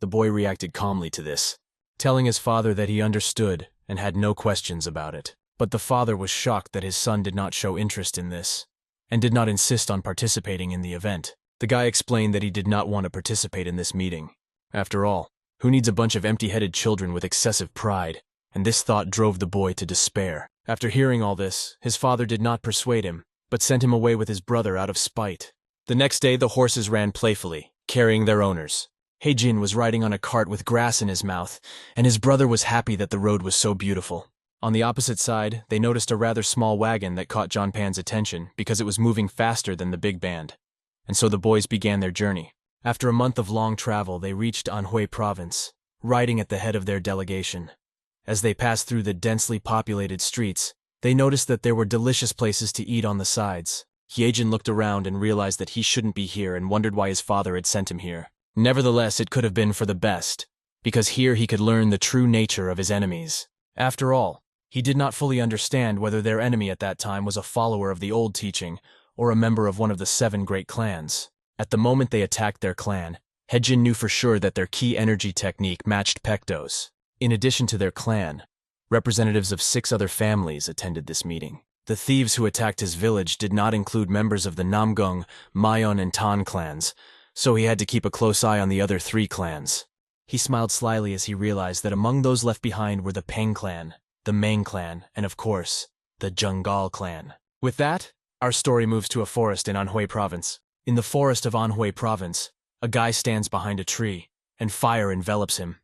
The boy reacted calmly to this. telling his father that he understood and had no questions about it. But the father was shocked that his son did not show interest in this, and did not insist on participating in the event. The guy explained that he did not want to participate in this meeting. After all, who needs a bunch of empty-headed children with excessive pride? And this thought drove the boy to despair. After hearing all this, his father did not persuade him, but sent him away with his brother out of spite. The next day the horses ran playfully, carrying their owners. Heijin was riding on a cart with grass in his mouth, and his brother was happy that the road was so beautiful. On the opposite side, they noticed a rather small wagon that caught Johnpan's attention because it was moving faster than the big band. And so the boys began their journey. After a month of long travel, they reached Anhui province, riding at the head of their delegation. As they passed through the densely populated streets, they noticed that there were delicious places to eat on the sides. Heijin looked around and realized that he shouldn't be here and wondered why his father had sent him here. Nevertheless, it could have been for the best, because here he could learn the true nature of his enemies. After all, he did not fully understand whether their enemy at that time was a follower of the old teaching or a member of one of the 7 great clans. At the moment they attacked their clan, Heijin knew for sure that their key energy technique matched Pekto's. In addition to their clan, representatives of 6 other families attended this meeting. The thieves who attacked his village did not include members of the Namgung, Mayon, and Tan clans, so he had to keep a close eye on the other 3 clans. He smiled slyly as he realized that among those left behind were the Peng clan, the Meng clan, and of course, the Jungal clan. With that, our story moves to a forest in Anhui province. In the forest of Anhui province, a guy stands behind a tree, and fire envelops him.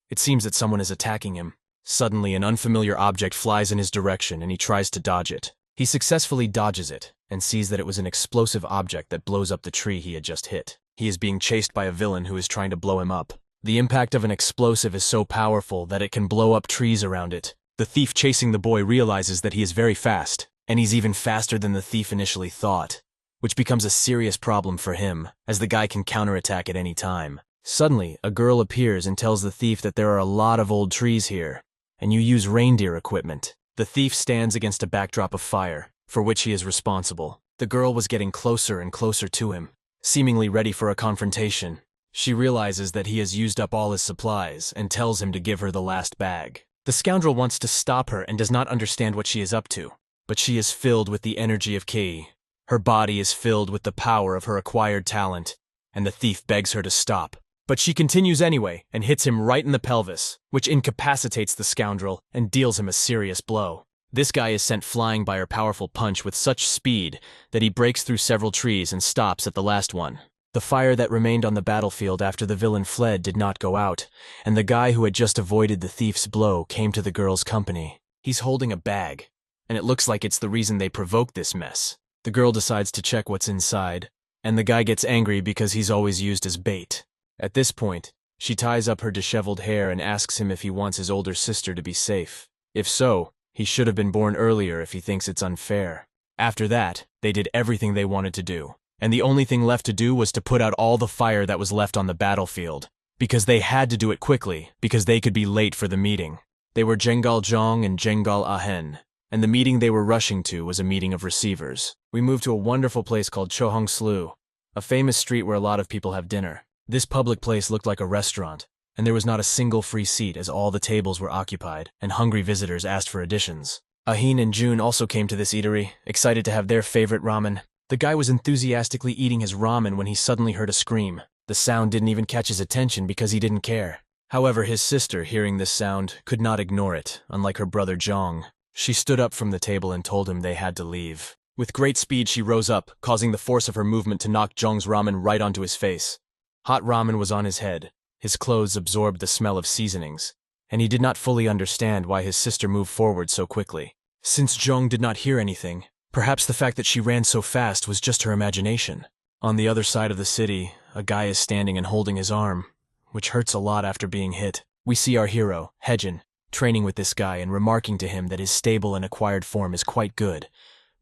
It seems that someone is attacking him. Suddenly, an unfamiliar object flies in his direction and he tries to dodge it. He successfully dodges it and sees that it was an explosive object that blows up the tree he had just hit. He is being chased by a villain who is trying to blow him up. The impact of an explosive is so powerful that it can blow up trees around it. The thief chasing the boy realizes that he is very fast, and he's even faster than the thief initially thought, which becomes a serious problem for him, as the guy can counterattack at any time. Suddenly, a girl appears and tells the thief that there are a lot of old trees here, and you use reindeer equipment. The thief stands against a backdrop of fire, for which he is responsible. The girl was getting closer and closer to him, seemingly ready for a confrontation. She realizes that he has used up all his supplies and tells him to give her the last bag. The scoundrel wants to stop her and does not understand what she is up to, but she is filled with the energy of Ki. Her body is filled with the power of her acquired talent, and the thief begs her to stop. But she continues anyway and hits him right in the pelvis, which incapacitates the scoundrel and deals him a serious blow. This guy is sent flying by her powerful punch with such speed that he breaks through several trees and stops at the last one. The fire that remained on the battlefield after the villain fled did not go out, and the guy who had just avoided the thief's blow came to the girl's company. He's holding a bag, and it looks like it's the reason they provoked this mess. The girl decides to check what's inside, and the guy gets angry because he's always used as bait. At this point, she ties up her disheveled hair and asks him if he wants his older sister to be safe. If so, he should have been born earlier if he thinks it's unfair. After that, they did everything they wanted to do, and the only thing left to do was to put out all the fire that was left on the battlefield, because they had to do it quickly, because they could be late for the meeting. They were Jengal Zhong and Jengal Ahen, and the meeting they were rushing to was a meeting of receivers. We moved to a wonderful place called Chohong Slu, a famous street where a lot of people have dinner. This public place looked like a restaurant, and there was not a single free seat as all the tables were occupied, and hungry visitors asked for additions. Ahin and June also came to this eatery, excited to have their favorite ramen. The guy was enthusiastically eating his ramen when he suddenly heard a scream. The sound didn't even catch his attention because he didn't care. However, his sister, hearing this sound, could not ignore it, unlike her brother Zhong. She stood up from the table and told him they had to leave. With great speed she rose up, causing the force of her movement to knock Zhong's ramen right onto his face. Hot ramen was on his head, his clothes absorbed the smell of seasonings, and he did not fully understand why his sister moved forward so quickly. Since Zhong did not hear anything, perhaps the fact that she ran so fast was just her imagination. On the other side of the city, a guy is standing and holding his arm, which hurts a lot after being hit. We see our hero, Heijin, training with this guy and remarking to him that his stable and acquired form is quite good,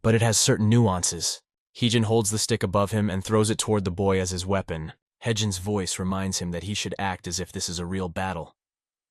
but it has certain nuances. Heijin holds the stick above him and throws it toward the boy as his weapon. Heijin's voice reminds him that he should act as if this is a real battle.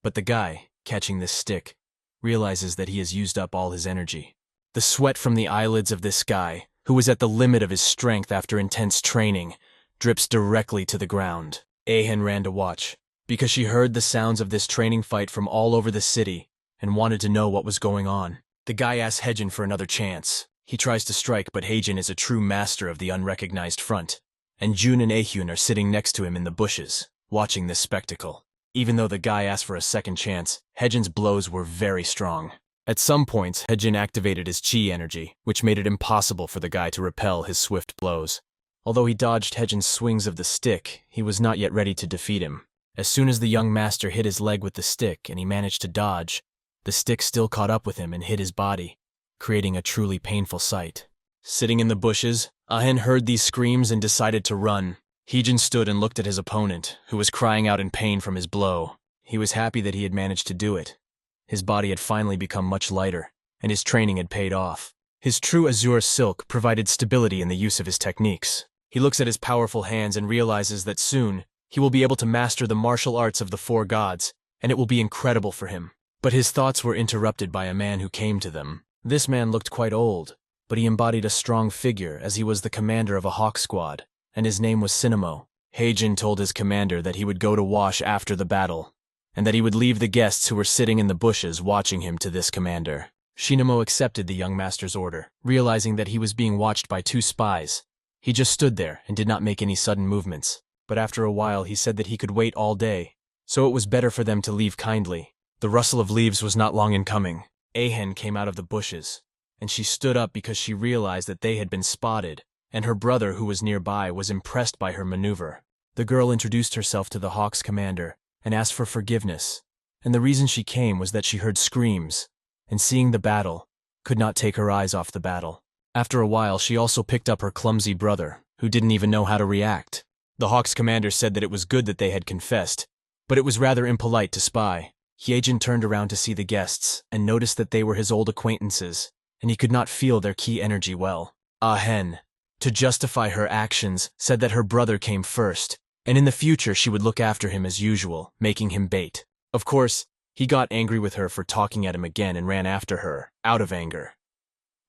But the guy, catching this stick, realizes that he has used up all his energy. The sweat from the eyelids of this guy, who was at the limit of his strength after intense training, drips directly to the ground. Ahen ran to watch, because she heard the sounds of this training fight from all over the city and wanted to know what was going on. The guy asks Haejin for another chance. He tries to strike, but Haejin is a true master of the unrecognized front, and Jun and Ahyun are sitting next to him in the bushes, watching this spectacle. Even though the guy asked for a second chance, Haejin's blows were very strong. At some points, Haejin activated his chi energy, which made it impossible for the guy to repel his swift blows. Although he dodged Haejin's swings of the stick, he was not yet ready to defeat him. As soon as the young master hit his leg with the stick and he managed to dodge, the stick still caught up with him and hit his body, creating a truly painful sight. Sitting in the bushes, Ahen heard these screams and decided to run. Haejin stood and looked at his opponent, who was crying out in pain from his blow. He was happy that he had managed to do it. His body had finally become much lighter, and his training had paid off. His true azure silk provided stability in the use of his techniques. He looks at his powerful hands and realizes that soon he will be able to master the martial arts of the four gods, and it will be incredible for him. But his thoughts were interrupted by a man who came to them. This man looked quite old, but he embodied a strong figure as he was the commander of a hawk squad, and his name was Sinamo. Haejin told his commander that he would go to wash after the battle, and that he would leave the guests who were sitting in the bushes watching him to this commander. Shinamo accepted the young master's order, realizing that he was being watched by two spies. He just stood there and did not make any sudden movements, but after a while he said that he could wait all day, so it was better for them to leave kindly. The rustle of leaves was not long in coming. Ahen came out of the bushes, and she stood up because she realized that they had been spotted, and her brother, who was nearby, was impressed by her maneuver. The girl introduced herself to the Hawk's commander and asked for forgiveness, and the reason she came was that she heard screams, and seeing the battle, could not take her eyes off the battle. After a while, she also picked up her clumsy brother, who didn't even know how to react. The Hawk's commander said that it was good that they had confessed, but it was rather impolite to spy. Haejin turned around to see the guests and noticed that they were his old acquaintances, and he could not feel their ki energy well. Ahen, to justify her actions, said that her brother came first, and in the future she would look after him as usual, making him bait. Of course, he got angry with her for talking at him again and ran after her, out of anger.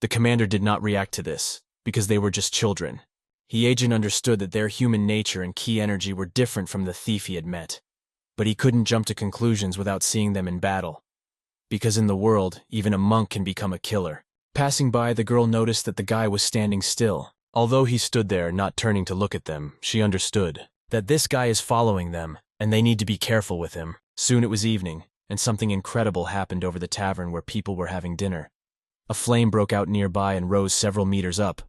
The commander did not react to this, because they were just children. Haejin understood that their human nature and ki energy were different from the thief he had met, but he couldn't jump to conclusions without seeing them in battle, because in the world, even a monk can become a killer. Passing by, the girl noticed that the guy was standing still. Although he stood there, not turning to look at them, she understood that this guy is following them, and they need to be careful with him. Soon it was evening, and something incredible happened over the tavern where people were having dinner. A flame broke out nearby and rose several meters up.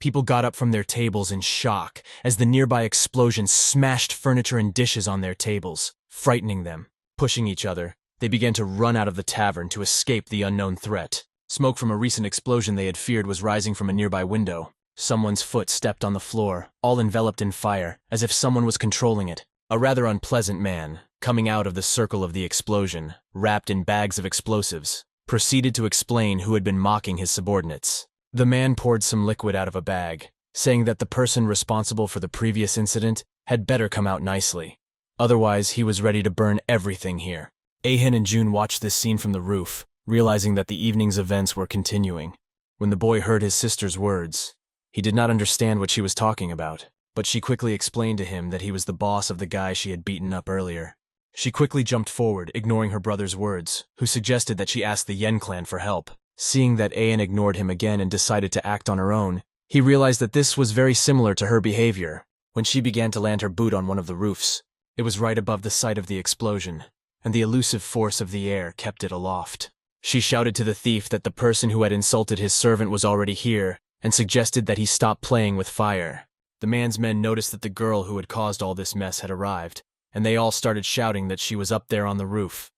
People got up from their tables in shock as the nearby explosion smashed furniture and dishes on their tables, frightening them. Pushing each other, they began to run out of the tavern to escape the unknown threat. Smoke from a recent explosion they had feared was rising from a nearby window. Someone's foot stepped on the floor, all enveloped in fire, as if someone was controlling it. A rather unpleasant man, coming out of the circle of the explosion, wrapped in bags of explosives, proceeded to explain who had been mocking his subordinates. The man poured some liquid out of a bag, saying that the person responsible for the previous incident had better come out nicely. Otherwise, he was ready to burn everything here. Ahin and Jun watched this scene from the roof, realizing that the evening's events were continuing. When the boy heard his sister's words, he did not understand what she was talking about, but she quickly explained to him that he was the boss of the guy she had beaten up earlier. She quickly jumped forward, ignoring her brother's words, who suggested that she ask the Yen clan for help. Seeing that Ayan ignored him again and decided to act on her own, he realized that this was very similar to her behavior when she began to land her boot on one of the roofs. It was right above the site of the explosion, and the elusive force of the air kept it aloft. She shouted to the thief that the person who had insulted his servant was already here, and suggested that he stop playing with fire. The man's men noticed that the girl who had caused all this mess had arrived, and they all started shouting that she was up there on the roof.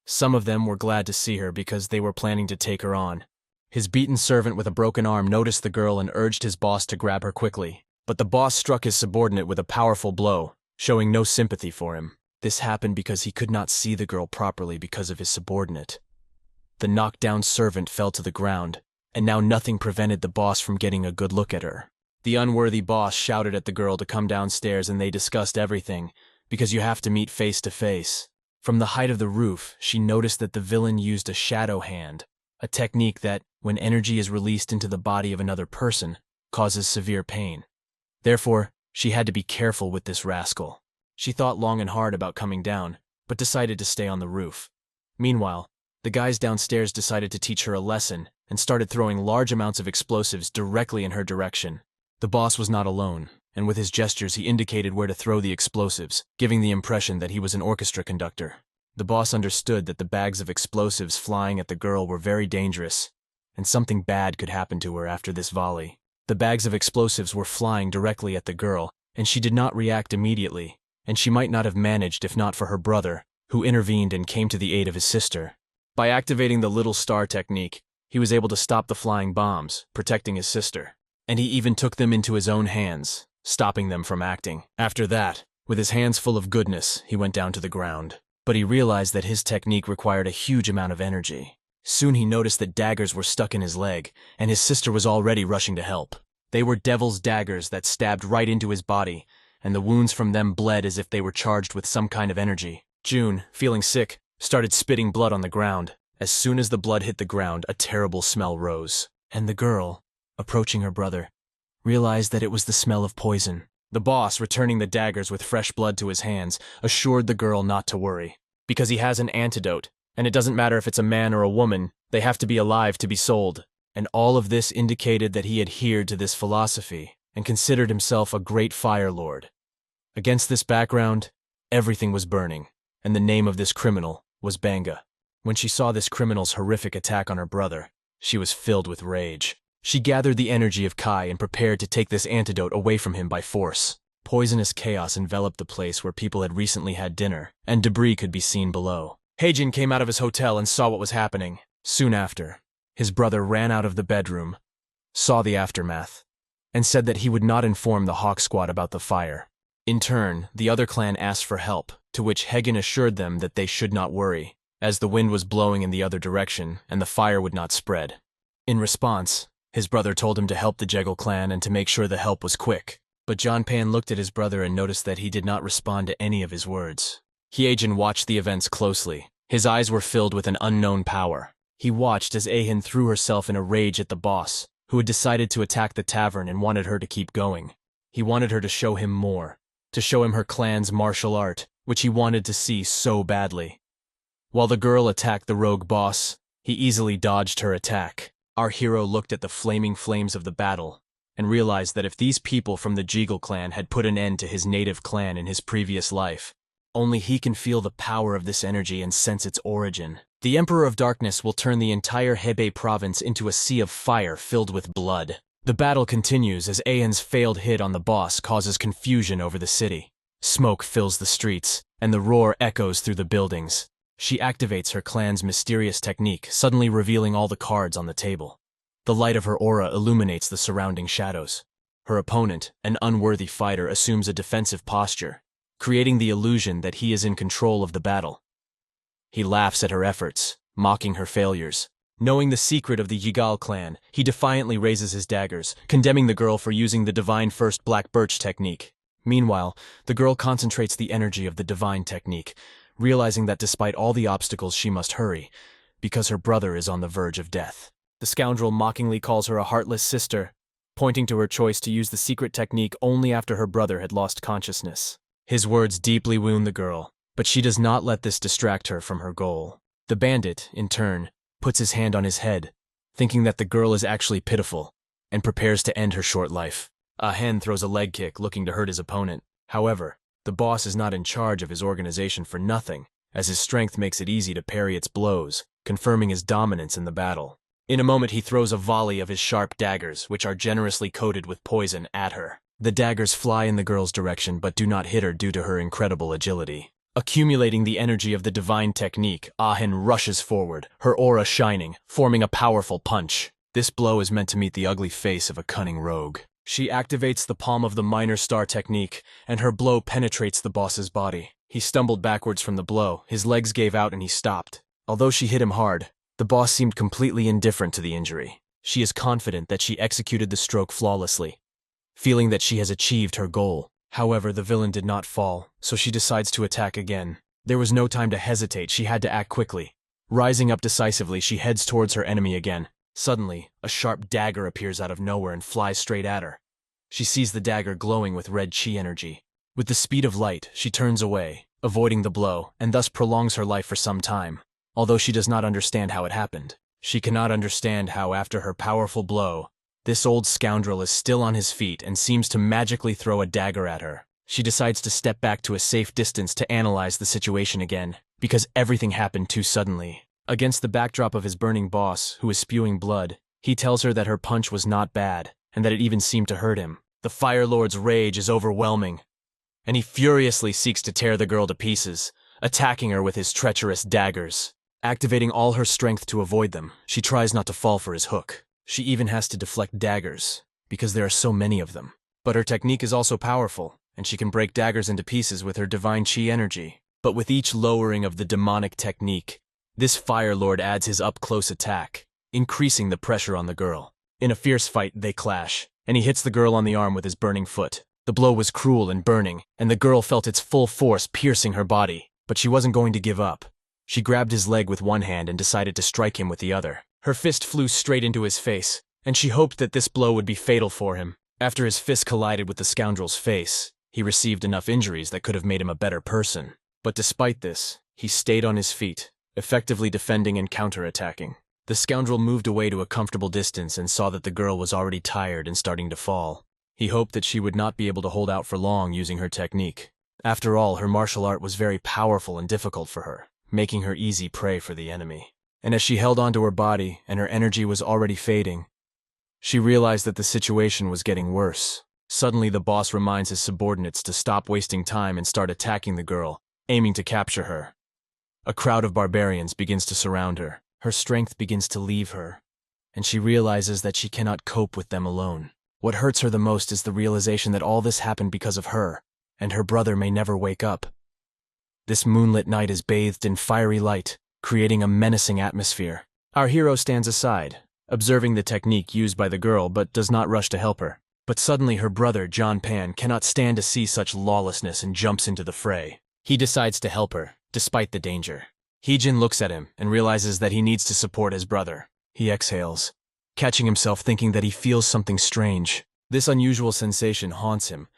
Some of them were glad to see her because they were planning to take her on. His beaten servant with a broken arm noticed the girl and urged his boss to grab her quickly, but the boss struck his subordinate with a powerful blow, showing no sympathy for him. This happened because he could not see the girl properly because of his subordinate. The knocked-down servant fell to the ground, and now nothing prevented the boss from getting a good look at her. The unworthy boss shouted at the girl to come downstairs and they discussed everything, because you have to meet face to face. From the height of the roof, she noticed that the villain used a shadow hand, a technique that, when energy is released into the body of another person, causes severe pain. Therefore, she had to be careful with this rascal. She thought long and hard about coming down, but decided to stay on the roof. Meanwhile, the guys downstairs decided to teach her a lesson and started throwing large amounts of explosives directly in her direction. The boss was not alone, and with his gestures he indicated where to throw the explosives, giving the impression that he was an orchestra conductor. The boss understood that the bags of explosives flying at the girl were very dangerous, and something bad could happen to her after this volley. The bags of explosives were flying directly at the girl, and she did not react immediately, and she might not have managed if not for her brother, who intervened and came to the aid of his sister. By activating the little star technique, he was able to stop the flying bombs, protecting his sister. And he even took them into his own hands, stopping them from acting. After that, with his hands full of goodness, he went down to the ground. But he realized that his technique required a huge amount of energy. Soon he noticed that daggers were stuck in his leg, and his sister was already rushing to help. They were devil's daggers that stabbed right into his body, and the wounds from them bled as if they were charged with some kind of energy. June, feeling sick, started spitting blood on the ground. As soon as the blood hit the ground, a terrible smell rose. And the girl, approaching her brother, realized that it was the smell of poison. The boss, returning the daggers with fresh blood to his hands, assured the girl not to worry, because he has an antidote, and it doesn't matter if it's a man or a woman, they have to be alive to be sold. And all of this indicated that he adhered to this philosophy and considered himself a great fire lord. Against this background, everything was burning, and the name of this criminal was Banga. When she saw this criminal's horrific attack on her brother, she was filled with rage. She gathered the energy of Kai and prepared to take this antidote away from him by force. Poisonous chaos enveloped the place where people had recently had dinner, and debris could be seen below. Heijin came out of his hotel and saw what was happening. Soon after, his brother ran out of the bedroom, saw the aftermath, and said that he would not inform the Hawk Squad about the fire. In turn, the other clan asked for help, to which Heijin assured them that they should not worry, as the wind was blowing in the other direction and the fire would not spread. In response, his brother told him to help the Jegal clan and to make sure the help was quick. But John Pan looked at his brother and noticed that he did not respond to any of his words. Heijin watched the events closely. His eyes were filled with an unknown power. He watched as Ahin threw herself in a rage at the boss, who had decided to attack the tavern and wanted her to keep going. He wanted her to show him more, to show him her clan's martial art, which he wanted to see so badly. While the girl attacked the rogue boss, he easily dodged her attack. Our hero looked at the flaming flames of the battle and realized that if these people from the Jegal clan had put an end to his native clan in his previous life, only he can feel the power of this energy and sense its origin. The Emperor of Darkness will turn the entire Hebei province into a sea of fire filled with blood. The battle continues as Ahin's failed hit on the boss causes confusion over the city. Smoke fills the streets, and the roar echoes through the buildings. She activates her clan's mysterious technique, suddenly revealing all the cards on the table. The light of her aura illuminates the surrounding shadows. Her opponent, an unworthy fighter, assumes a defensive posture, creating the illusion that he is in control of the battle. He laughs at her efforts, mocking her failures. Knowing the secret of the Jegal clan, he defiantly raises his daggers, condemning the girl for using the Divine First Black Birch technique. Meanwhile, the girl concentrates the energy of the Divine technique, realizing that despite all the obstacles she must hurry, because her brother is on the verge of death. The scoundrel mockingly calls her a heartless sister, pointing to her choice to use the secret technique only after her brother had lost consciousness. His words deeply wound the girl, but she does not let this distract her from her goal. The bandit, in turn, puts his hand on his head, thinking that the girl is actually pitiful, and prepares to end her short life. Ahin throws a leg kick, looking to hurt his opponent. However, the boss is not in charge of his organization for nothing, as his strength makes it easy to parry its blows, confirming his dominance in the battle. In a moment he throws a volley of his sharp daggers, which are generously coated with poison, at her. The daggers fly in the girl's direction but do not hit her due to her incredible agility. Accumulating the energy of the divine technique, Ahin rushes forward, her aura shining, forming a powerful punch. This blow is meant to meet the ugly face of a cunning rogue. She activates the palm of the minor star technique, and her blow penetrates the boss's body. He stumbled backwards from the blow, his legs gave out and he stopped. Although she hit him hard, the boss seemed completely indifferent to the injury. She is confident that she executed the stroke flawlessly, feeling that she has achieved her goal. However, the villain did not fall, so she decides to attack again. There was no time to hesitate, she had to act quickly. Rising up decisively, she heads towards her enemy again. Suddenly, a sharp dagger appears out of nowhere and flies straight at her. She sees the dagger glowing with red chi energy. With the speed of light, she turns away, avoiding the blow, and thus prolongs her life for some time. Although she does not understand how it happened. She cannot understand how, after her powerful blow, this old scoundrel is still on his feet and seems to magically throw a dagger at her. She decides to step back to a safe distance to analyze the situation again, because everything happened too suddenly. Against the backdrop of his burning boss, who is spewing blood, he tells her that her punch was not bad, and that it even seemed to hurt him. The Fire Lord's rage is overwhelming, and he furiously seeks to tear the girl to pieces, attacking her with his treacherous daggers. Activating all her strength to avoid them, she tries not to fall for his hook. She even has to deflect daggers, because there are so many of them. But her technique is also powerful, and she can break daggers into pieces with her divine chi energy. But with each lowering of the demonic technique, this Fire Lord adds his up-close attack, increasing the pressure on the girl. In a fierce fight, they clash, and he hits the girl on the arm with his burning foot. The blow was cruel and burning, and the girl felt its full force piercing her body, but she wasn't going to give up. She grabbed his leg with one hand and decided to strike him with the other. Her fist flew straight into his face, and she hoped that this blow would be fatal for him. After his fist collided with the scoundrel's face, he received enough injuries that could have made him a better person. But despite this, he stayed on his feet, effectively defending and counterattacking. The scoundrel moved away to a comfortable distance and saw that the girl was already tired and starting to fall. He hoped that she would not be able to hold out for long using her technique. After all, her martial art was very powerful and difficult for her, making her easy prey for the enemy. And as she held onto her body and her energy was already fading, she realized that the situation was getting worse. Suddenly, the boss reminds his subordinates to stop wasting time and start attacking the girl, aiming to capture her. A crowd of barbarians begins to surround her. Her strength begins to leave her, and she realizes that she cannot cope with them alone. What hurts her the most is the realization that all this happened because of her, and her brother may never wake up. This moonlit night is bathed in fiery light, creating a menacing atmosphere. Our hero stands aside, observing the technique used by the girl but does not rush to help her. But suddenly her brother, John Pan, cannot stand to see such lawlessness and jumps into the fray. He decides to help her, despite the danger. Heejin looks at him and realizes that he needs to support his brother. He exhales, catching himself thinking that he feels something strange. This unusual sensation haunts him,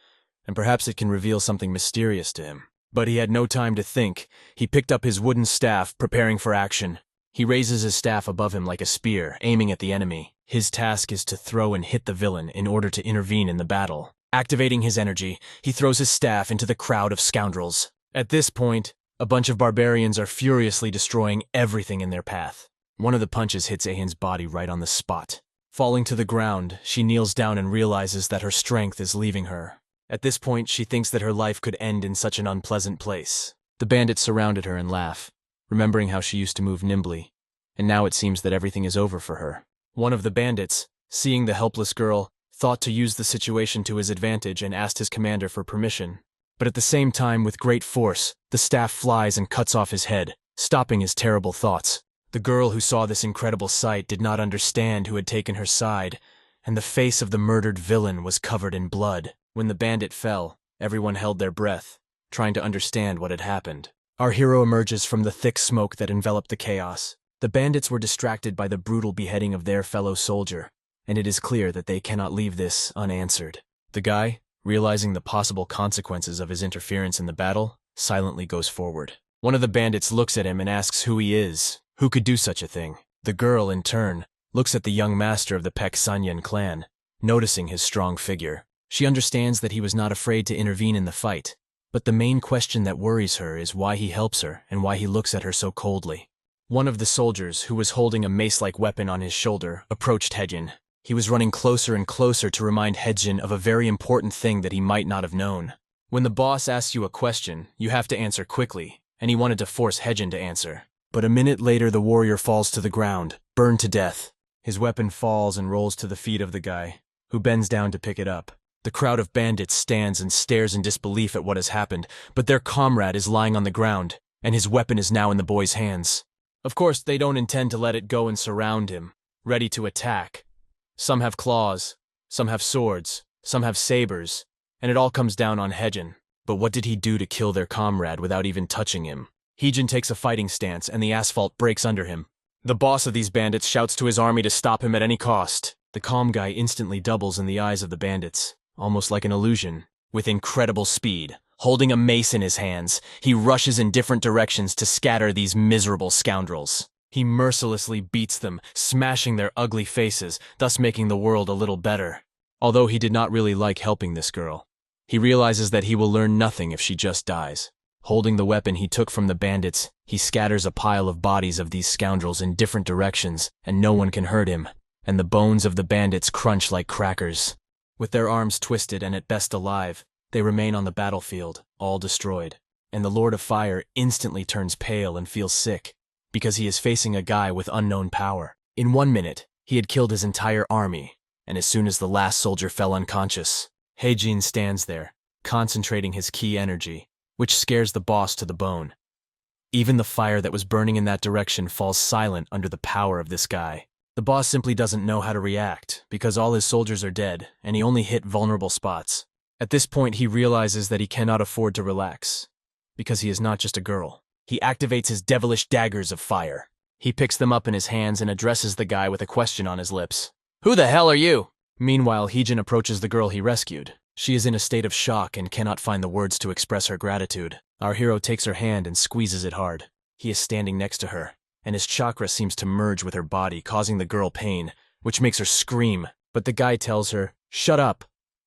and perhaps it can reveal something mysterious to him. But he had no time to think. He picked up his wooden staff, preparing for action. He raises his staff above him like a spear, aiming at the enemy. His task is to throw and hit the villain in order to intervene in the battle. Activating his energy, he throws his staff into the crowd of scoundrels. At this point, a bunch of barbarians are furiously destroying everything in their path. One of the punches hits Ahin's body right on the spot. Falling to the ground, she kneels down and realizes that her strength is leaving her. At this point, she thinks that her life could end in such an unpleasant place. The bandits surrounded her and laugh, remembering how she used to move nimbly, and now it seems that everything is over for her. One of the bandits, seeing the helpless girl, thought to use the situation to his advantage and asked his commander for permission. But at the same time, with great force, the staff flies and cuts off his head, stopping his terrible thoughts. The girl who saw this incredible sight did not understand who had taken her side, and the face of the murdered villain was covered in blood. When the bandit fell, everyone held their breath, trying to understand what had happened. Our hero emerges from the thick smoke that enveloped the chaos. The bandits were distracted by the brutal beheading of their fellow soldier, and it is clear that they cannot leave this unanswered. The guy, realizing the possible consequences of his interference in the battle, silently goes forward. One of the bandits looks at him and asks who he is, who could do such a thing. The girl, in turn, looks at the young master of the Pek Sanyan clan, noticing his strong figure. She understands that he was not afraid to intervene in the fight, but the main question that worries her is why he helps her and why he looks at her so coldly. One of the soldiers, who was holding a mace-like weapon on his shoulder, approached Hejin. He was running closer and closer to remind Hejin of a very important thing that he might not have known. When the boss asks you a question, you have to answer quickly, and he wanted to force Hejin to answer. But a minute later the warrior falls to the ground, burned to death. His weapon falls and rolls to the feet of the guy, who bends down to pick it up. The crowd of bandits stands and stares in disbelief at what has happened, but their comrade is lying on the ground, and his weapon is now in the boy's hands. Of course, they don't intend to let it go and surround him, ready to attack. Some have claws, some have swords, some have sabers, and it all comes down on Hejin. But what did he do to kill their comrade without even touching him? Hejin takes a fighting stance and the asphalt breaks under him. The boss of these bandits shouts to his army to stop him at any cost. The calm guy instantly doubles in the eyes of the bandits, almost like an illusion. With incredible speed, Holding a mace in his hands, he rushes in different directions to scatter these miserable scoundrels. He mercilessly beats them, smashing their ugly faces, thus making the world a little better. Although he did not really like helping this girl, he realizes that he will learn nothing if she just dies. Holding the weapon he took from the bandits, he scatters a pile of bodies of these scoundrels in different directions, and no one can hurt him, and the bones of the bandits crunch like crackers. With their arms twisted and at best alive, they remain on the battlefield, all destroyed, and the Lord of Fire instantly turns pale and feels sick, because he is facing a guy with unknown power. In 1 minute, he had killed his entire army, and as soon as the last soldier fell unconscious, Heijin stands there, concentrating his ki energy, which scares the boss to the bone. Even the fire that was burning in that direction falls silent under the power of this guy. The boss simply doesn't know how to react, because all his soldiers are dead, and he only hit vulnerable spots. At this point, he realizes that he cannot afford to relax, because he is not just a girl. He activates his devilish daggers of fire. He picks them up in his hands and addresses the guy with a question on his lips. "Who the hell are you?" Meanwhile, Heijin approaches the girl he rescued. She is in a state of shock and cannot find the words to express her gratitude. Our hero takes her hand and squeezes it hard. He is standing next to her, and his chakra seems to merge with her body, causing the girl pain, which makes her scream. But the guy tells her, "Shut up."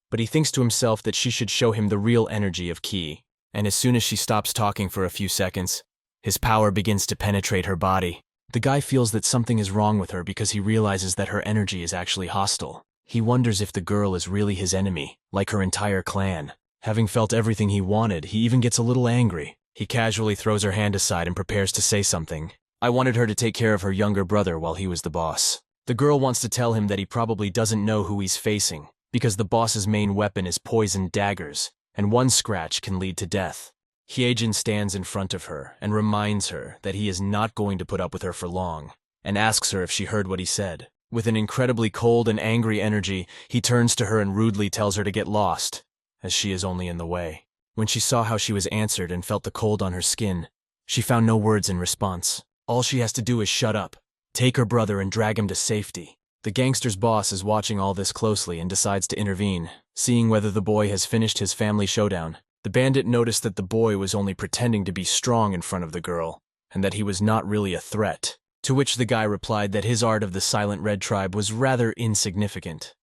But he thinks to himself that she should show him the real energy of ki. And as soon as she stops talking for a few seconds, his power begins to penetrate her body. The guy feels that something is wrong with her because he realizes that her energy is actually hostile. He wonders if the girl is really his enemy, like her entire clan. Having felt everything he wanted, he even gets a little angry. He casually throws her hand aside and prepares to say something. "I wanted her to take care of her younger brother while he was the boss." The girl wants to tell him that he probably doesn't know who he's facing, because the boss's main weapon is poisoned daggers, and one scratch can lead to death. Hyejin stands in front of her and reminds her that he is not going to put up with her for long, and asks her if she heard what he said. With an incredibly cold and angry energy, he turns to her and rudely tells her to get lost, as she is only in the way. When she saw how she was answered and felt the cold on her skin, she found no words in response. All she has to do is shut up, take her brother and drag him to safety. The gangster's boss is watching all this closely and decides to intervene, seeing whether the boy has finished his family showdown. The bandit noticed that the boy was only pretending to be strong in front of the girl, and that he was not really a threat. To which the guy replied that his art of the Silent Red tribe was rather insignificant.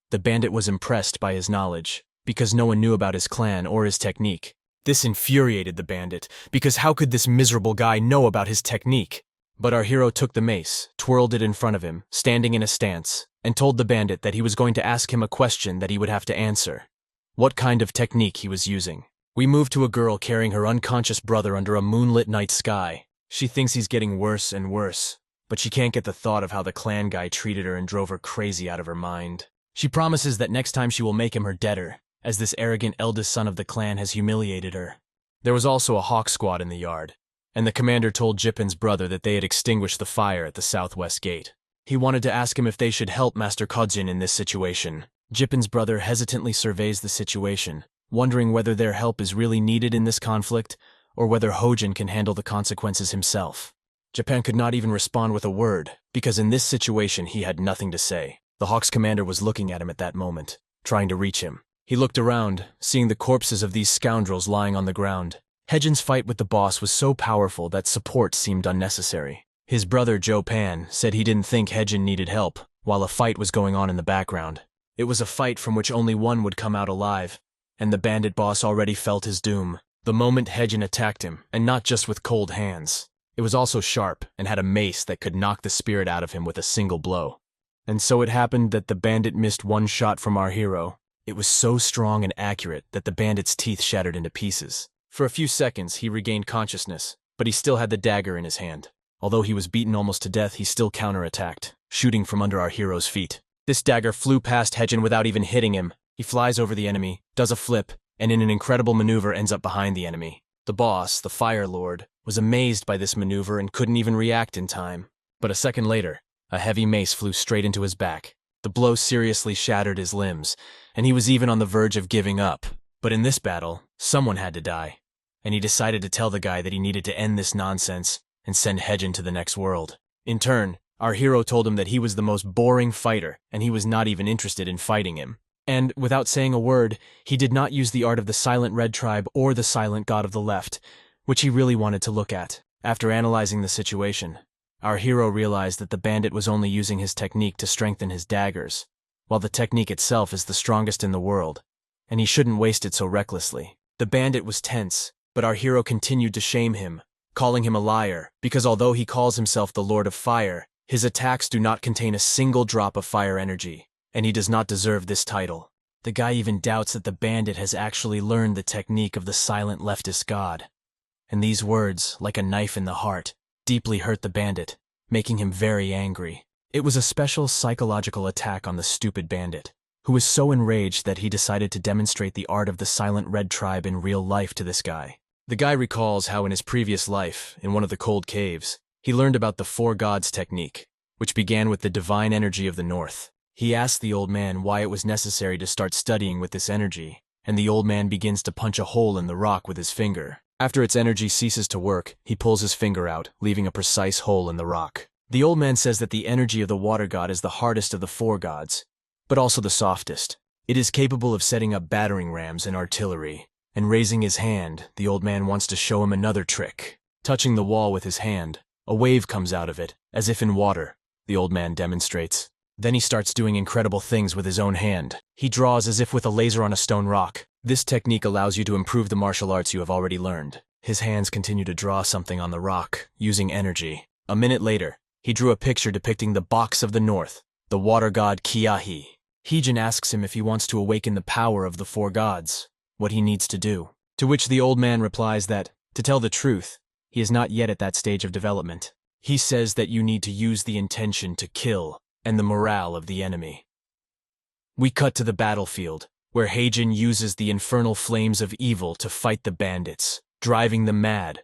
The bandit was impressed by his knowledge, because no one knew about his clan or his technique. This infuriated the bandit, because how could this miserable guy know about his technique? But our hero took the mace, twirled it in front of him, standing in a stance, and told the bandit that he was going to ask him a question that he would have to answer. What kind of technique he was using. We move to a girl carrying her unconscious brother under a moonlit night sky. She thinks he's getting worse and worse, but she can't get the thought of how the clan guy treated her and drove her crazy out of her mind. She promises that next time she will make him her debtor, as this arrogant eldest son of the clan has humiliated her. There was also a hawk squad in the yard, and the commander told Jippin's brother that they had extinguished the fire at the southwest gate. He wanted to ask him if they should help Master Kojin in this situation. Jippin's brother hesitantly surveys the situation, wondering whether their help is really needed in this conflict, or whether Hojin can handle the consequences himself. Japan could not even respond with a word, because in this situation he had nothing to say. The Hawk's commander was looking at him at that moment, trying to reach him. He looked around, seeing the corpses of these scoundrels lying on the ground. Heijin's fight with the boss was so powerful that support seemed unnecessary. His brother Joe Pan said he didn't think Heijin needed help, while a fight was going on in the background. It was a fight from which only one would come out alive, and the bandit boss already felt his doom. The moment Heijin attacked him, and not just with cold hands. It was also sharp and had a mace that could knock the spirit out of him with a single blow. And so it happened that the bandit missed one shot from our hero. It was so strong and accurate that the bandit's teeth shattered into pieces. For a few seconds, he regained consciousness, but he still had the dagger in his hand. Although he was beaten almost to death, he still counterattacked, shooting from under our hero's feet. This dagger flew past Heijin without even hitting him. He flies over the enemy, does a flip, and in an incredible maneuver ends up behind the enemy. The boss, the Fire Lord, was amazed by this maneuver and couldn't even react in time. But a second later, a heavy mace flew straight into his back. The blow seriously shattered his limbs, and he was even on the verge of giving up. But in this battle, someone had to die, and he decided to tell the guy that he needed to end this nonsense and send Heijin to the next world. In turn, our hero told him that he was the most boring fighter, and he was not even interested in fighting him. And, without saying a word, he did not use the art of the Silent Red Tribe or the Silent God of the Left, which he really wanted to look at. After analyzing the situation, our hero realized that the bandit was only using his technique to strengthen his daggers, while the technique itself is the strongest in the world, and he shouldn't waste it so recklessly. The bandit was tense, but our hero continued to shame him, calling him a liar, because although he calls himself the Lord of Fire, his attacks do not contain a single drop of fire energy, and he does not deserve this title. The guy even doubts that the bandit has actually learned the technique of the silent leftist god. And these words, like a knife in the heart, deeply hurt the bandit, making him very angry. It was a special psychological attack on the stupid bandit, who was so enraged that he decided to demonstrate the art of the Silent Red Tribe in real life to this guy. The guy recalls how in his previous life, in one of the cold caves, he learned about the Four Gods technique, which began with the divine energy of the North. He asked the old man why it was necessary to start studying with this energy, and the old man begins to punch a hole in the rock with his finger. After its energy ceases to work, he pulls his finger out, leaving a precise hole in the rock. The old man says that the energy of the water god is the hardest of the four gods, but also the softest. It is capable of setting up battering rams and artillery. And raising his hand, the old man wants to show him another trick. Touching the wall with his hand, a wave comes out of it, as if in water, the old man demonstrates. Then he starts doing incredible things with his own hand. He draws as if with a laser on a stone rock. This technique allows you to improve the martial arts you have already learned. His hands continue to draw something on the rock, using energy. A minute later, he drew a picture depicting the Box of the North, the water god Kiahi. Heejin asks him if he wants to awaken the power of the four gods, what he needs to do. To which the old man replies that, to tell the truth, he is not yet at that stage of development. He says that you need to use the intention to kill and the morale of the enemy. We cut to the battlefield, where Heijin uses the infernal flames of evil to fight the bandits, driving them mad,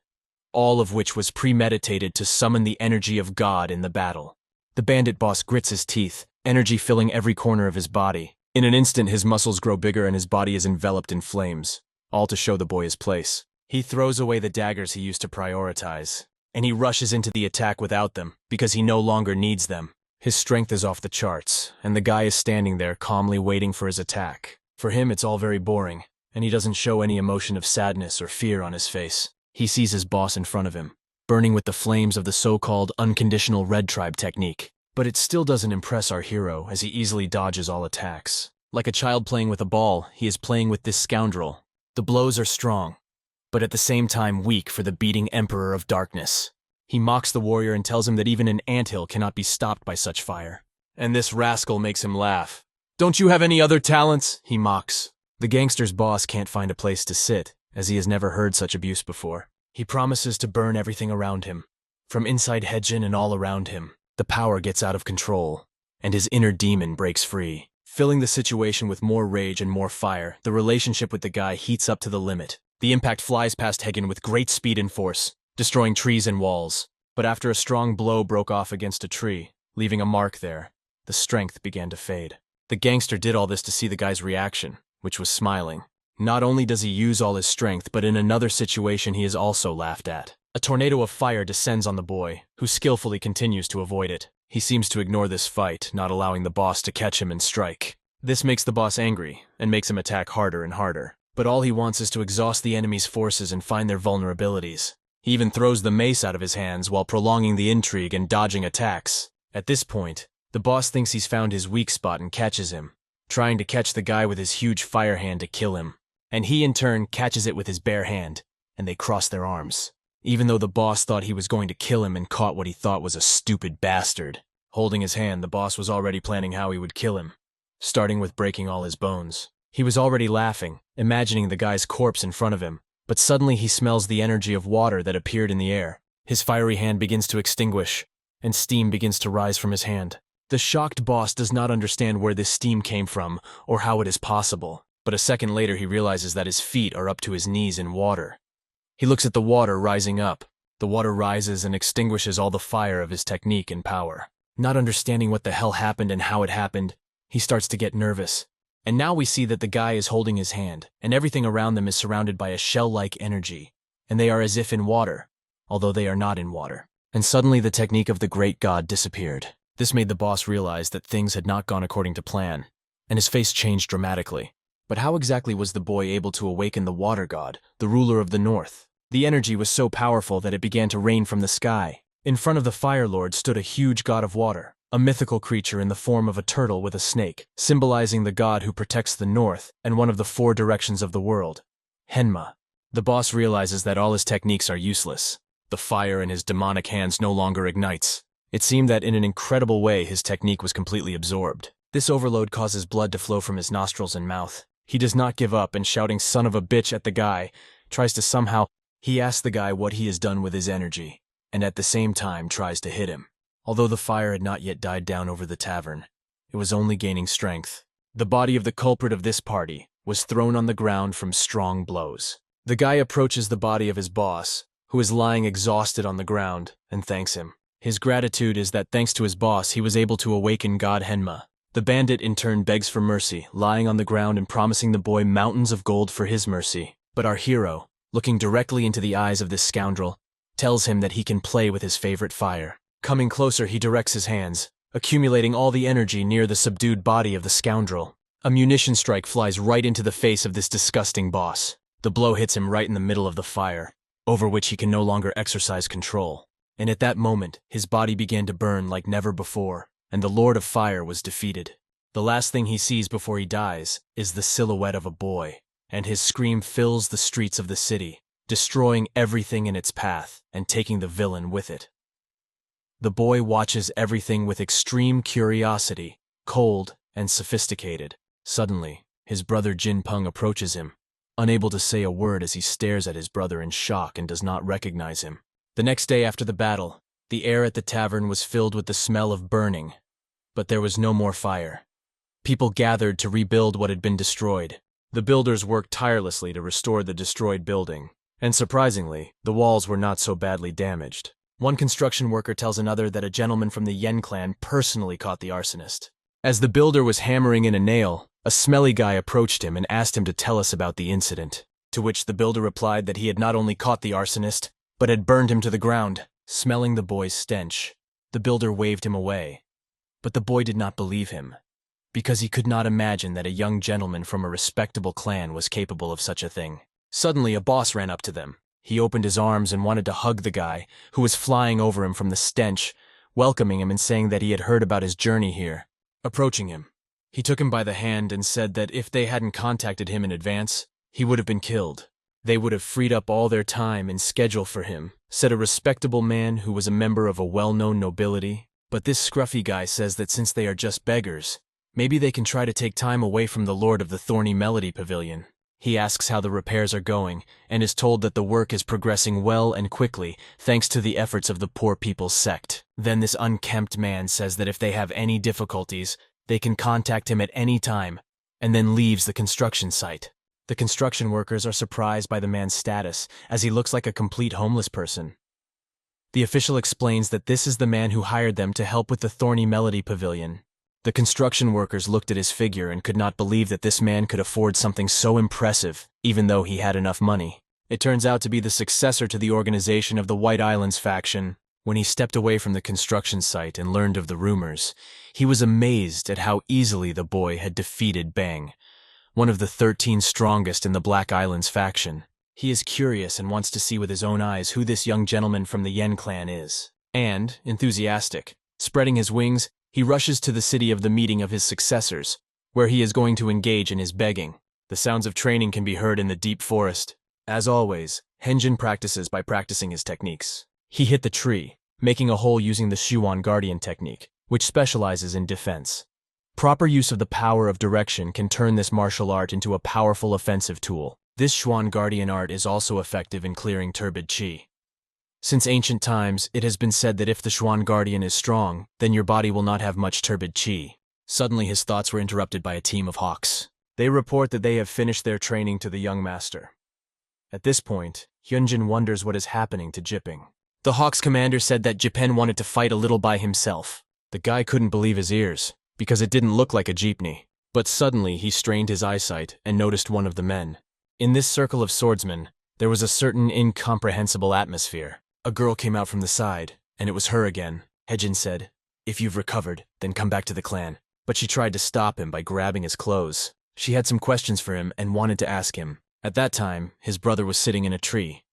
all of which was premeditated to summon the energy of God in the battle. The bandit boss grits his teeth, energy filling every corner of his body. In an instant, his muscles grow bigger and his body is enveloped in flames, all to show the boy his place. He throws away the daggers he used to prioritize, and he rushes into the attack without them, because he no longer needs them. His strength is off the charts, and the guy is standing there calmly waiting for his attack. For him, it's all very boring, and he doesn't show any emotion of sadness or fear on his face. He sees his boss in front of him, burning with the flames of the so-called unconditional Red Tribe technique. But it still doesn't impress our hero, as he easily dodges all attacks. Like a child playing with a ball, he is playing with this scoundrel. The blows are strong, but at the same time weak for the beating Emperor of Darkness. He mocks the warrior and tells him that even an anthill cannot be stopped by such fire. And this rascal makes him laugh. "Don't you have any other talents?" he mocks. The gangster's boss can't find a place to sit, as he has never heard such abuse before. He promises to burn everything around him. From inside Heijin and all around him, the power gets out of control, and his inner demon breaks free. Filling the situation with more rage and more fire, the relationship with the guy heats up to the limit. The impact flies past Heijin with great speed and force, destroying trees and walls. But after a strong blow broke off against a tree, leaving a mark there, the strength began to fade. The gangster did all this to see the guy's reaction, which was smiling. Not only does he use all his strength, but in another situation he is also laughed at. A tornado of fire descends on the boy, who skillfully continues to avoid it. He seems to ignore this fight, not allowing the boss to catch him and strike. This makes the boss angry, and makes him attack harder and harder. But all he wants is to exhaust the enemy's forces and find their vulnerabilities. He even throws the mace out of his hands while prolonging the intrigue and dodging attacks. At this point, the boss thinks he's found his weak spot and catches him, trying to catch the guy with his huge fire hand to kill him. And he in turn catches it with his bare hand, and they cross their arms. Even though the boss thought he was going to kill him and caught what he thought was a stupid bastard. Holding his hand, the boss was already planning how he would kill him, starting with breaking all his bones. He was already laughing, imagining the guy's corpse in front of him, but suddenly he smells the energy of water that appeared in the air. His fiery hand begins to extinguish, and steam begins to rise from his hand. The shocked boss does not understand where this steam came from or how it is possible, but a second later he realizes that his feet are up to his knees in water. He looks at the water rising up. The water rises and extinguishes all the fire of his technique and power. Not understanding what the hell happened and how it happened, he starts to get nervous. And now we see that the guy is holding his hand, and everything around them is surrounded by a shell-like energy, and they are as if in water, although they are not in water. And suddenly the technique of the great god disappeared. This made the boss realize that things had not gone according to plan, and his face changed dramatically. But how exactly was the boy able to awaken the water god, the ruler of the north? The energy was so powerful that it began to rain from the sky. In front of the Fire Lord stood a huge god of water, a mythical creature in the form of a turtle with a snake, symbolizing the god who protects the north and one of the 4 directions of the world. Henma. The boss realizes that all his techniques are useless. The fire in his demonic hands no longer ignites. It seemed that in an incredible way his technique was completely absorbed. This overload causes blood to flow from his nostrils and mouth. He does not give up and shouting "son of a bitch" at the guy, tries to somehow. He asks the guy what he has done with his energy, and at the same time tries to hit him. Although the fire had not yet died down over the tavern, it was only gaining strength. The body of the culprit of this party was thrown on the ground from strong blows. The guy approaches the body of his boss, who is lying exhausted on the ground, and thanks him. His gratitude is that thanks to his boss he was able to awaken God Henma. The bandit in turn begs for mercy, lying on the ground and promising the boy mountains of gold for his mercy. But our hero, looking directly into the eyes of this scoundrel, tells him that he can play with his favorite fire. Coming closer, he directs his hands, accumulating all the energy near the subdued body of the scoundrel. A munition strike flies right into the face of this disgusting boss. The blow hits him right in the middle of the fire, over which he can no longer exercise control. And at that moment, his body began to burn like never before, and the Lord of Fire was defeated. The last thing he sees before he dies is the silhouette of a boy, and his scream fills the streets of the city, destroying everything in its path and taking the villain with it. The boy watches everything with extreme curiosity, cold and sophisticated. Suddenly, his brother Jin Peng approaches him, unable to say a word as he stares at his brother in shock and does not recognize him. The next day after the battle, the air at the tavern was filled with the smell of burning, but there was no more fire. People gathered to rebuild what had been destroyed. The builders worked tirelessly to restore the destroyed building, and surprisingly, the walls were not so badly damaged. One construction worker tells another that a gentleman from the Yen clan personally caught the arsonist. As the builder was hammering in a nail, a smelly guy approached him and asked him to tell us about the incident, to which the builder replied that he had not only caught the arsonist, but had burned him to the ground. Smelling the boy's stench, the builder waved him away. But the boy did not believe him, because he could not imagine that a young gentleman from a respectable clan was capable of such a thing. Suddenly, a boss ran up to them. He opened his arms and wanted to hug the guy, who was flying over him from the stench, welcoming him and saying that he had heard about his journey here. Approaching him, he took him by the hand and said that if they hadn't contacted him in advance, he would have been killed. They would have freed up all their time and schedule for him, said a respectable man who was a member of a well-known nobility. But this scruffy guy says that since they are just beggars, maybe they can try to take time away from the Lord of the Thorny Melody Pavilion. He asks how the repairs are going, and is told that the work is progressing well and quickly, thanks to the efforts of the Poor People's Sect. Then this unkempt man says that if they have any difficulties, they can contact him at any time, and then leaves the construction site. The construction workers are surprised by the man's status, as he looks like a complete homeless person. The official explains that this is the man who hired them to help with the Thorny Melody Pavilion. The construction workers looked at his figure and could not believe that this man could afford something so impressive, even though he had enough money. It turns out to be the successor to the organization of the White Islands faction. When he stepped away from the construction site and learned of the rumors, he was amazed at how easily the boy had defeated Bang, one of the 13 strongest in the Black Islands faction. He is curious and wants to see with his own eyes who this young gentleman from the Yen clan is. And, enthusiastic, spreading his wings, he rushes to the city of the meeting of his successors, where he is going to engage in his begging. The sounds of training can be heard in the deep forest. As always, Henjin practices by practicing his techniques. He hit the tree, making a hole using the Shuan Guardian technique, which specializes in defense. Proper use of the power of direction can turn this martial art into a powerful offensive tool. This Shuan Guardian art is also effective in clearing turbid chi. Since ancient times, it has been said that if the Shuan Guardian is strong, then your body will not have much turbid chi. Suddenly his thoughts were interrupted by a team of hawks. They report that they have finished their training to the young master. At this point, Hyunjin wonders what is happening to Jipping. The hawks commander said that Jippen wanted to fight a little by himself. The guy couldn't believe his ears, because it didn't look like a jeepney. But suddenly he strained his eyesight and noticed one of the men. In this circle of swordsmen, there was a certain incomprehensible atmosphere. A girl came out from the side, and it was her again. Hejin said, "If you've recovered, then come back to the clan." but she tried to stop him by grabbing his clothes. She had some questions for him and wanted to ask him. At that time, his brother was sitting in a tree.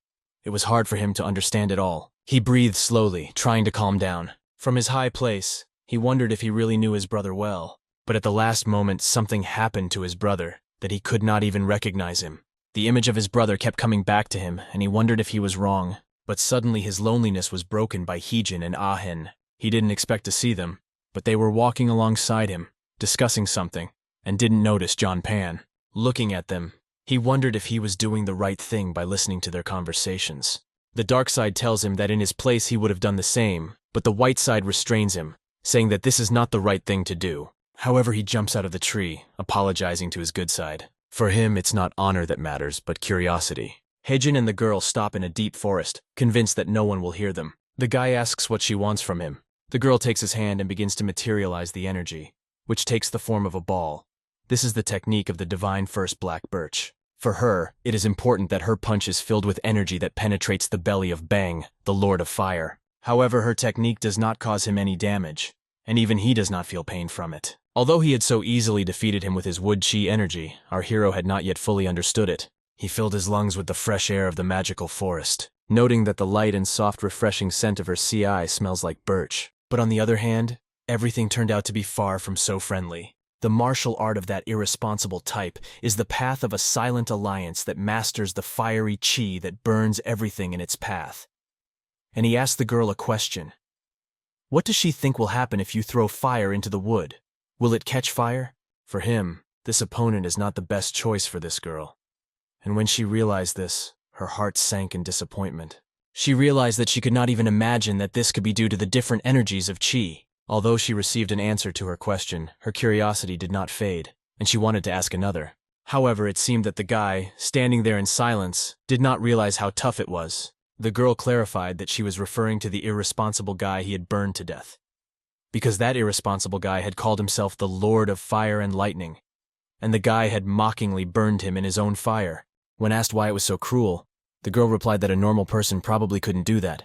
It was hard for him to understand it all. He breathed slowly, trying to calm down. From his high place, he wondered if he really knew his brother well. But at the last moment, something happened to his brother that he could not even recognize him. The image of his brother kept coming back to him, and he wondered if he was wrong. But suddenly his loneliness was broken by Heejin and Ahin. He didn't expect to see them, but they were walking alongside him, discussing something, and didn't notice John Pan. Looking at them, he wondered if he was doing the right thing by listening to their conversations. The dark side tells him that in his place he would have done the same, but the white side restrains him, saying that this is not the right thing to do. However, he jumps out of the tree, apologizing to his good side. For him, it's not honor that matters, but curiosity. Heijin and the girl stop in a deep forest, convinced that no one will hear them. The guy asks what she wants from him. The girl takes his hand and begins to materialize the energy, which takes the form of a ball. This is the technique of the divine first black birch. For her, it is important that her punch is filled with energy that penetrates the belly of Bang, the Lord of Fire. However, her technique does not cause him any damage, and even he does not feel pain from it. Although he had so easily defeated him with his wood chi energy, our hero had not yet fully understood it. He filled his lungs with the fresh air of the magical forest, noting that the light and soft refreshing scent of her CI smells like birch. But on the other hand, everything turned out to be far from so friendly. The martial art of that irresponsible type is the path of a silent alliance that masters the fiery chi that burns everything in its path. And he asked the girl a question. What does she think will happen if you throw fire into the wood? Will it catch fire? For him, this opponent is not the best choice for this girl. And when she realized this, her heart sank in disappointment. She realized that she could not even imagine that this could be due to the different energies of chi. Although she received an answer to her question, her curiosity did not fade, and she wanted to ask another. However, it seemed that the guy, standing there in silence, did not realize how tough it was. The girl clarified that she was referring to the irresponsible guy he had burned to death. Because that irresponsible guy had called himself the Lord of Fire and Lightning, and the guy had mockingly burned him in his own fire. When asked why it was so cruel, the girl replied that a normal person probably couldn't do that,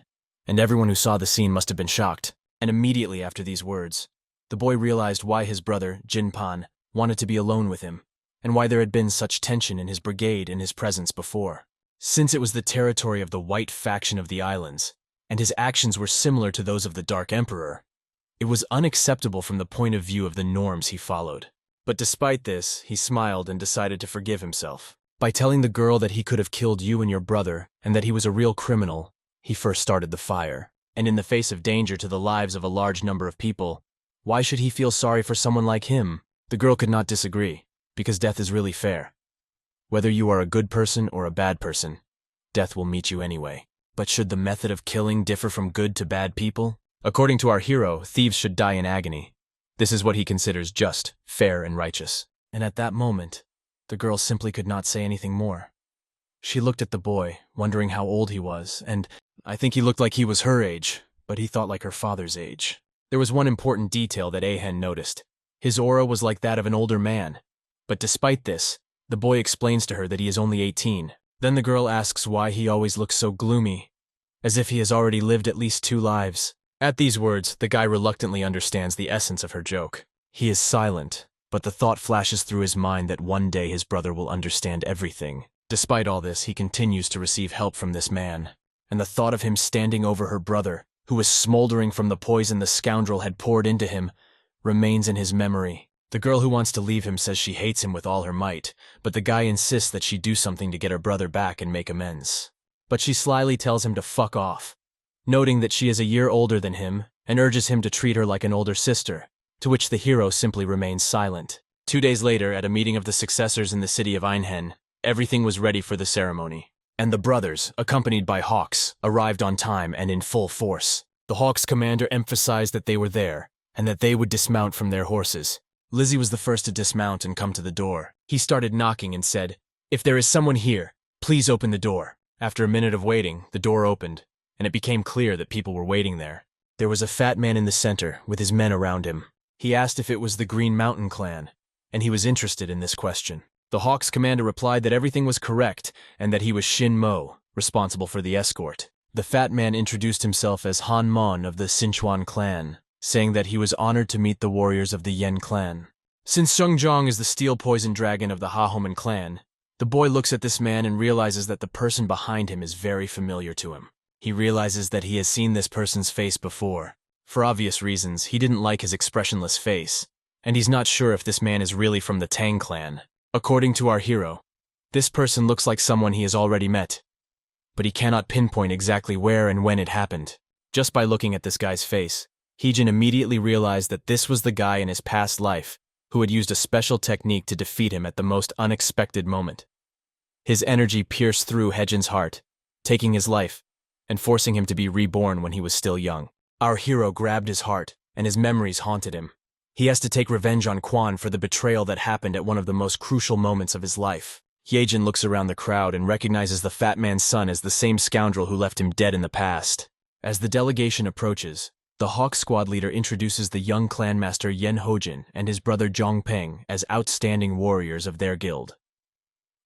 and everyone who saw the scene must have been shocked. And immediately after these words, the boy realized why his brother, Jin Pan, wanted to be alone with him, and why there had been such tension in his brigade in his presence before. Since it was the territory of the white faction of the islands, and his actions were similar to those of the Dark Emperor, it was unacceptable from the point of view of the norms he followed. But despite this, he smiled and decided to forgive himself. By telling the girl that he could have killed you and your brother, and that he was a real criminal, he first started the fire. And in the face of danger to the lives of a large number of people, why should he feel sorry for someone like him? The girl could not disagree, because death is really fair. Whether you are a good person or a bad person, death will meet you anyway. But should the method of killing differ from good to bad people? According to our hero, thieves should die in agony. This is what he considers just, fair, and righteous. And at that moment, the girl simply could not say anything more. She looked at the boy, wondering how old he was, and I think he looked like he was her age, but he thought like her father's age. There was one important detail that Ahen noticed. His aura was like that of an older man. But despite this, the boy explains to her that he is only 18. Then the girl asks why he always looks so gloomy, as if he has already lived at least 2 lives. At these words, the guy reluctantly understands the essence of her joke. He is silent, but the thought flashes through his mind that one day his brother will understand everything. Despite all this, he continues to receive help from this man, and the thought of him standing over her brother, who was smoldering from the poison the scoundrel had poured into him, remains in his memory. The girl who wants to leave him says she hates him with all her might, but the guy insists that she do something to get her brother back and make amends. But she slyly tells him to fuck off, noting that she is a year older than him and urges him to treat her like an older sister, to which the hero simply remains silent. 2 days later, at a meeting of the successors in the city of Einhen, everything was ready for the ceremony, and the brothers, accompanied by Hawks, arrived on time and in full force. The Hawks commander emphasized that they were there, and that they would dismount from their horses. Lizzie was the first to dismount and come to the door. He started knocking and said, "If there is someone here, please open the door." After a minute of waiting, the door opened, and it became clear that people were waiting there. There was a fat man in the center, with his men around him. He asked if it was the Green Mountain clan, and he was interested in this question. The Hawks commander replied that everything was correct, and that he was Shin Mo, responsible for the escort. The fat man introduced himself as Han Mon of the Sinchuan clan. saying that he was honored to meet the warriors of the Yen clan. Since Sungjong is the steel poison dragon of the Hahoman clan, the boy looks at this man and realizes that the person behind him is very familiar to him. He realizes that he has seen this person's face before. For obvious reasons, he didn't like his expressionless face, and he's not sure if this man is really from the Tang clan. According to our hero, this person looks like someone he has already met, but he cannot pinpoint exactly where and when it happened. Just by looking at this guy's face, Heejin immediately realized that this was the guy in his past life who had used a special technique to defeat him at the most unexpected moment. His energy pierced through Heejin's heart, taking his life and forcing him to be reborn when he was still young. Our hero grabbed his heart, and his memories haunted him. He has to take revenge on Quan for the betrayal that happened at one of the most crucial moments of his life. Heejin looks around the crowd and recognizes the fat man's son as the same scoundrel who left him dead in the past. As the delegation approaches, the Hawk Squad leader introduces the young clan master Yen Hojin and his brother Zhong Peng as outstanding warriors of their guild.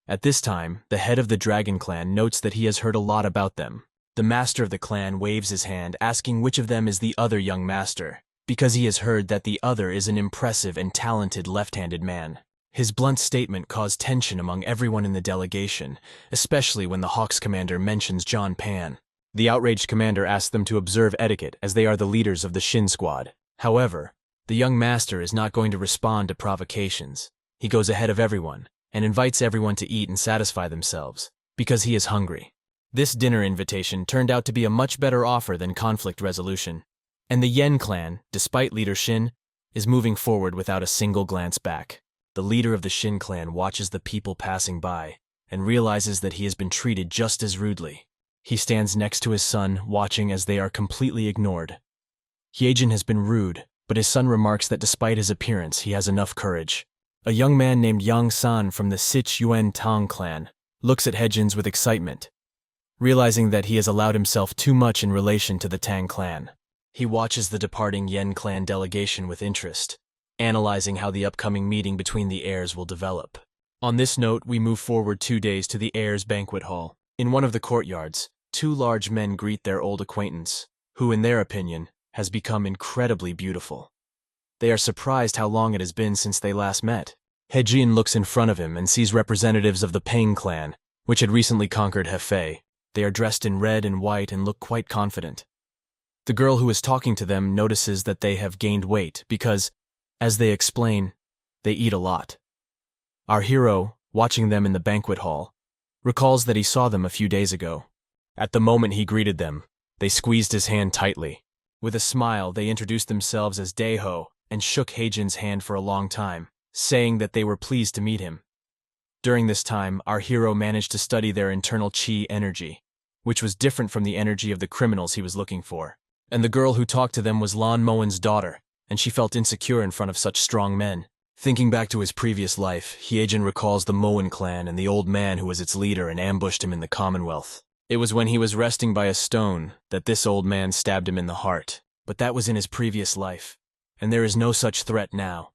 At this time, the head of the Dragon Clan notes that he has heard a lot about them. The master of the clan waves his hand, asking which of them is the other young master, because he has heard that the other is an impressive and talented left-handed man. His blunt statement caused tension among everyone in the delegation, especially when the Hawks commander mentions John Pan. The outraged commander asks them to observe etiquette as they are the leaders of the Shin Squad. However, the young master is not going to respond to provocations. He goes ahead of everyone and invites everyone to eat and satisfy themselves, because he is hungry. This dinner invitation turned out to be a much better offer than conflict resolution, and the Yen clan, despite leader Shin, is moving forward without a single glance back. The leader of the Shin clan watches the people passing by and realizes that he has been treated just as rudely. He stands next to his son, watching as they are completely ignored. Heejin has been rude, but his son remarks that despite his appearance, he has enough courage. A young man named Yang San from the Sich Yuen Tang clan looks at Heejin with excitement, realizing that he has allowed himself too much in relation to the Tang clan. He watches the departing Yen clan delegation with interest, analyzing how the upcoming meeting between the heirs will develop. On this note, we move forward 2 days to the heirs' banquet hall. In one of the courtyards, 2 large men greet their old acquaintance, who in their opinion has become incredibly beautiful. They are surprised how long it has been since they last met. Heejin looks in front of him and sees representatives of the Peng clan, which had recently conquered Hefei. They are dressed in red and white and look quite confident. The girl who is talking to them notices that they have gained weight because, as they explain, they eat a lot. Our hero, watching them in the banquet hall, recalls that he saw them a few days ago. At the moment he greeted them, they squeezed his hand tightly. With a smile, they introduced themselves as Daeho and shook Heijin's hand for a long time, saying that they were pleased to meet him. During this time, our hero managed to study their internal chi energy, which was different from the energy of the criminals he was looking for. And the girl who talked to them was Lan Moen's daughter, and she felt insecure in front of such strong men. Thinking back to his previous life, Heijin recalls the Moen clan and the old man who was its leader and ambushed him in the Commonwealth. It was when he was resting by a stone that this old man stabbed him in the heart, but that was in his previous life, and there is no such threat now.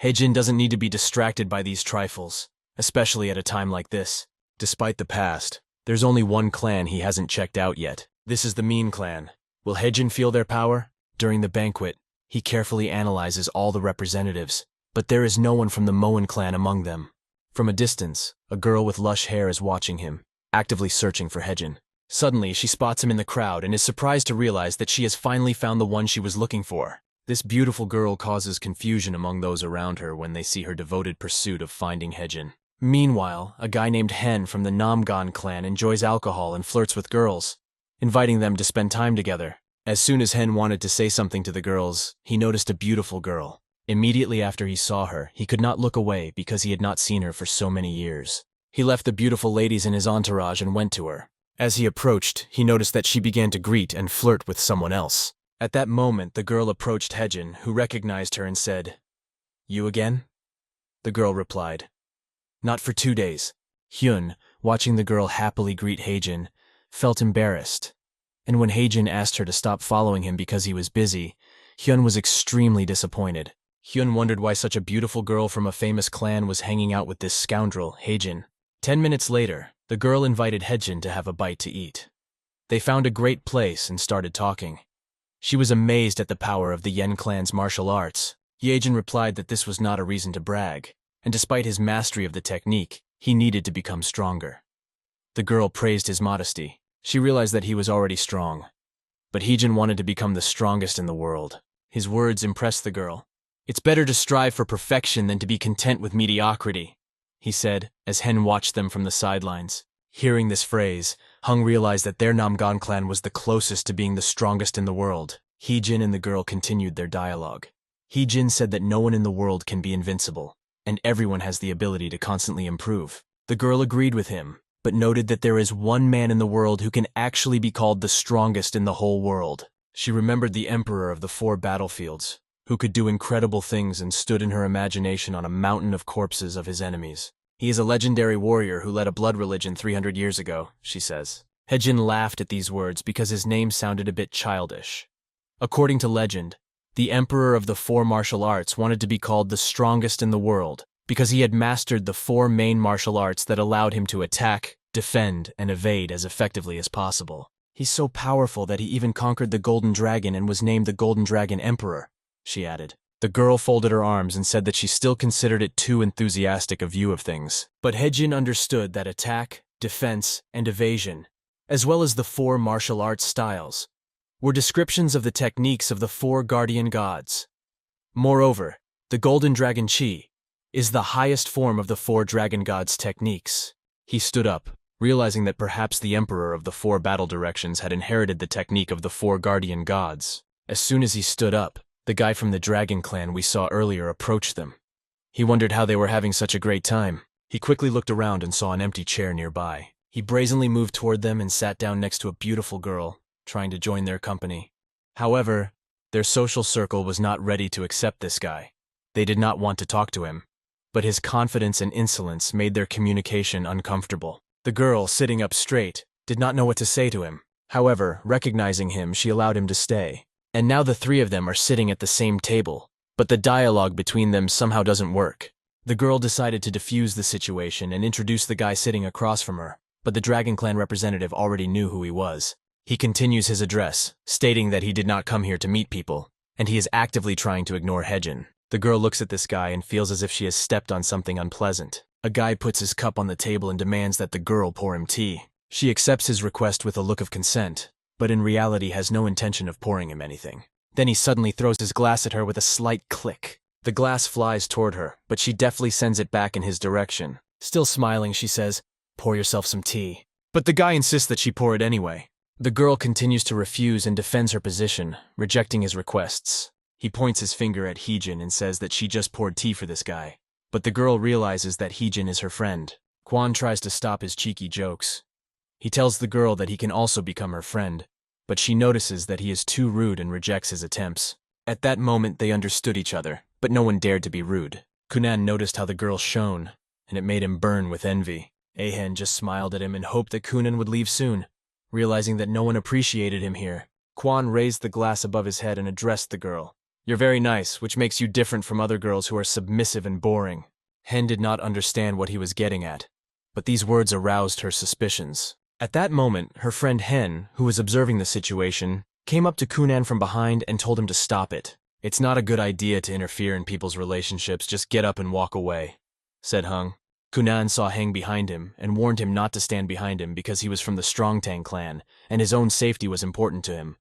Heijin doesn't need to be distracted by these trifles, especially at a time like this. Despite the past, there's only one clan he hasn't checked out yet. This is the Mean clan. Will Heijin feel their power? During the banquet, he carefully analyzes all the representatives, but there is no one from the Moen clan among them. From a distance, a girl with lush hair is watching him, actively searching for Heijin. Suddenly, she spots him in the crowd and is surprised to realize that she has finally found the one she was looking for. This beautiful girl causes confusion among those around her when they see her devoted pursuit of finding Heijin. Meanwhile, a guy named Hen from the Namgan clan enjoys alcohol and flirts with girls, inviting them to spend time together. As soon as Hen wanted to say something to the girls, he noticed a beautiful girl. Immediately after he saw her, he could not look away because he had not seen her for so many years. He left the beautiful ladies in his entourage and went to her. As he approached, he noticed that she began to greet and flirt with someone else. At that moment, the girl approached Heijin, who recognized her and said, "You again?" The girl replied, "Not for 2 days." Hyun, watching the girl happily greet Heijin, felt embarrassed. And when Heijin asked her to stop following him because he was busy, Hyun was extremely disappointed. Hyun wondered why such a beautiful girl from a famous clan was hanging out with this scoundrel, Heijin. 10 minutes later, the girl invited Heijin to have a bite to eat. They found a great place and started talking. She was amazed at the power of the Yen clan's martial arts. Yejin replied that this was not a reason to brag, and despite his mastery of the technique, he needed to become stronger. The girl praised his modesty. She realized that he was already strong. But Heejin wanted to become the strongest in the world. His words impressed the girl. "It's better to strive for perfection than to be content with mediocrity," he said, as Hen watched them from the sidelines. Hearing this phrase, Hung realized that their Namgon clan was the closest to being the strongest in the world. Heejin and the girl continued their dialogue. Heejin said that no one in the world can be invincible, and everyone has the ability to constantly improve. The girl agreed with him, but noted that there is one man in the world who can actually be called the strongest in the whole world. She remembered the emperor of the 4 battlefields, who could do incredible things and stood in her imagination on a mountain of corpses of his enemies. "He is a legendary warrior who led a blood religion 300 years ago," she says. Heejin laughed at these words because his name sounded a bit childish. According to legend, the emperor of the 4 martial arts wanted to be called the strongest in the world because he had mastered the 4 main martial arts that allowed him to attack, defend, and evade as effectively as possible. "He's so powerful that he even conquered the Golden Dragon and was named the Golden Dragon Emperor," she added. The girl folded her arms and said that she still considered it too enthusiastic a view of things. But Heejin understood that attack, defense, and evasion, as well as the 4 martial arts styles, were descriptions of the techniques of the 4 guardian gods. Moreover, the Golden Dragon Chi is the highest form of the 4 dragon gods' techniques. He stood up, realizing that perhaps the emperor of the 4 battle directions had inherited the technique of the 4 guardian gods. As soon as he stood up, the guy from the dragon clan we saw earlier approached them. He wondered how they were having such a great time. He quickly looked around and saw an empty chair nearby. He brazenly moved toward them and sat down next to a beautiful girl, trying to join their company. However, their social circle was not ready to accept this guy. They did not want to talk to him, but his confidence and insolence made their communication uncomfortable. The girl, sitting up straight, did not know what to say to him. However, recognizing him, she allowed him to stay. And now the 3 of them are sitting at the same table, but the dialogue between them somehow doesn't work. The girl decided to defuse the situation and introduce the guy sitting across from her, but the Dragon Clan representative already knew who he was. He continues his address, stating that he did not come here to meet people, and he is actively trying to ignore Heejin. The girl looks at this guy and feels as if she has stepped on something unpleasant. A guy puts his cup on the table and demands that the girl pour him tea. She accepts his request with a look of consent, but in reality has no intention of pouring him anything. Then he suddenly throws his glass at her with a slight click. The glass flies toward her, but she deftly sends it back in his direction. Still smiling, she says, "Pour yourself some tea." But the guy insists that she pour it anyway. The girl continues to refuse and defends her position, rejecting his requests. He points his finger at Heejin and says that she just poured tea for this guy. But the girl realizes that Heejin is her friend. Kwon tries to stop his cheeky jokes. He tells the girl that he can also become her friend, but she notices that he is too rude and rejects his attempts. At that moment they understood each other, but no one dared to be rude. Kunan noticed how the girl shone, and it made him burn with envy. Ahen just smiled at him and hoped that Kunan would leave soon, realizing that no one appreciated him here. Kwon raised the glass above his head and addressed the girl. "You're very nice, which makes you different from other girls who are submissive and boring." Hen did not understand what he was getting at, but these words aroused her suspicions. At that moment, her friend Hen, who was observing the situation, came up to Kunan from behind and told him to stop it. "It's not a good idea to interfere in people's relationships, just get up and walk away," said Hung. Kunan saw Heng behind him and warned him not to stand behind him because he was from the Strongtang clan and his own safety was important to him.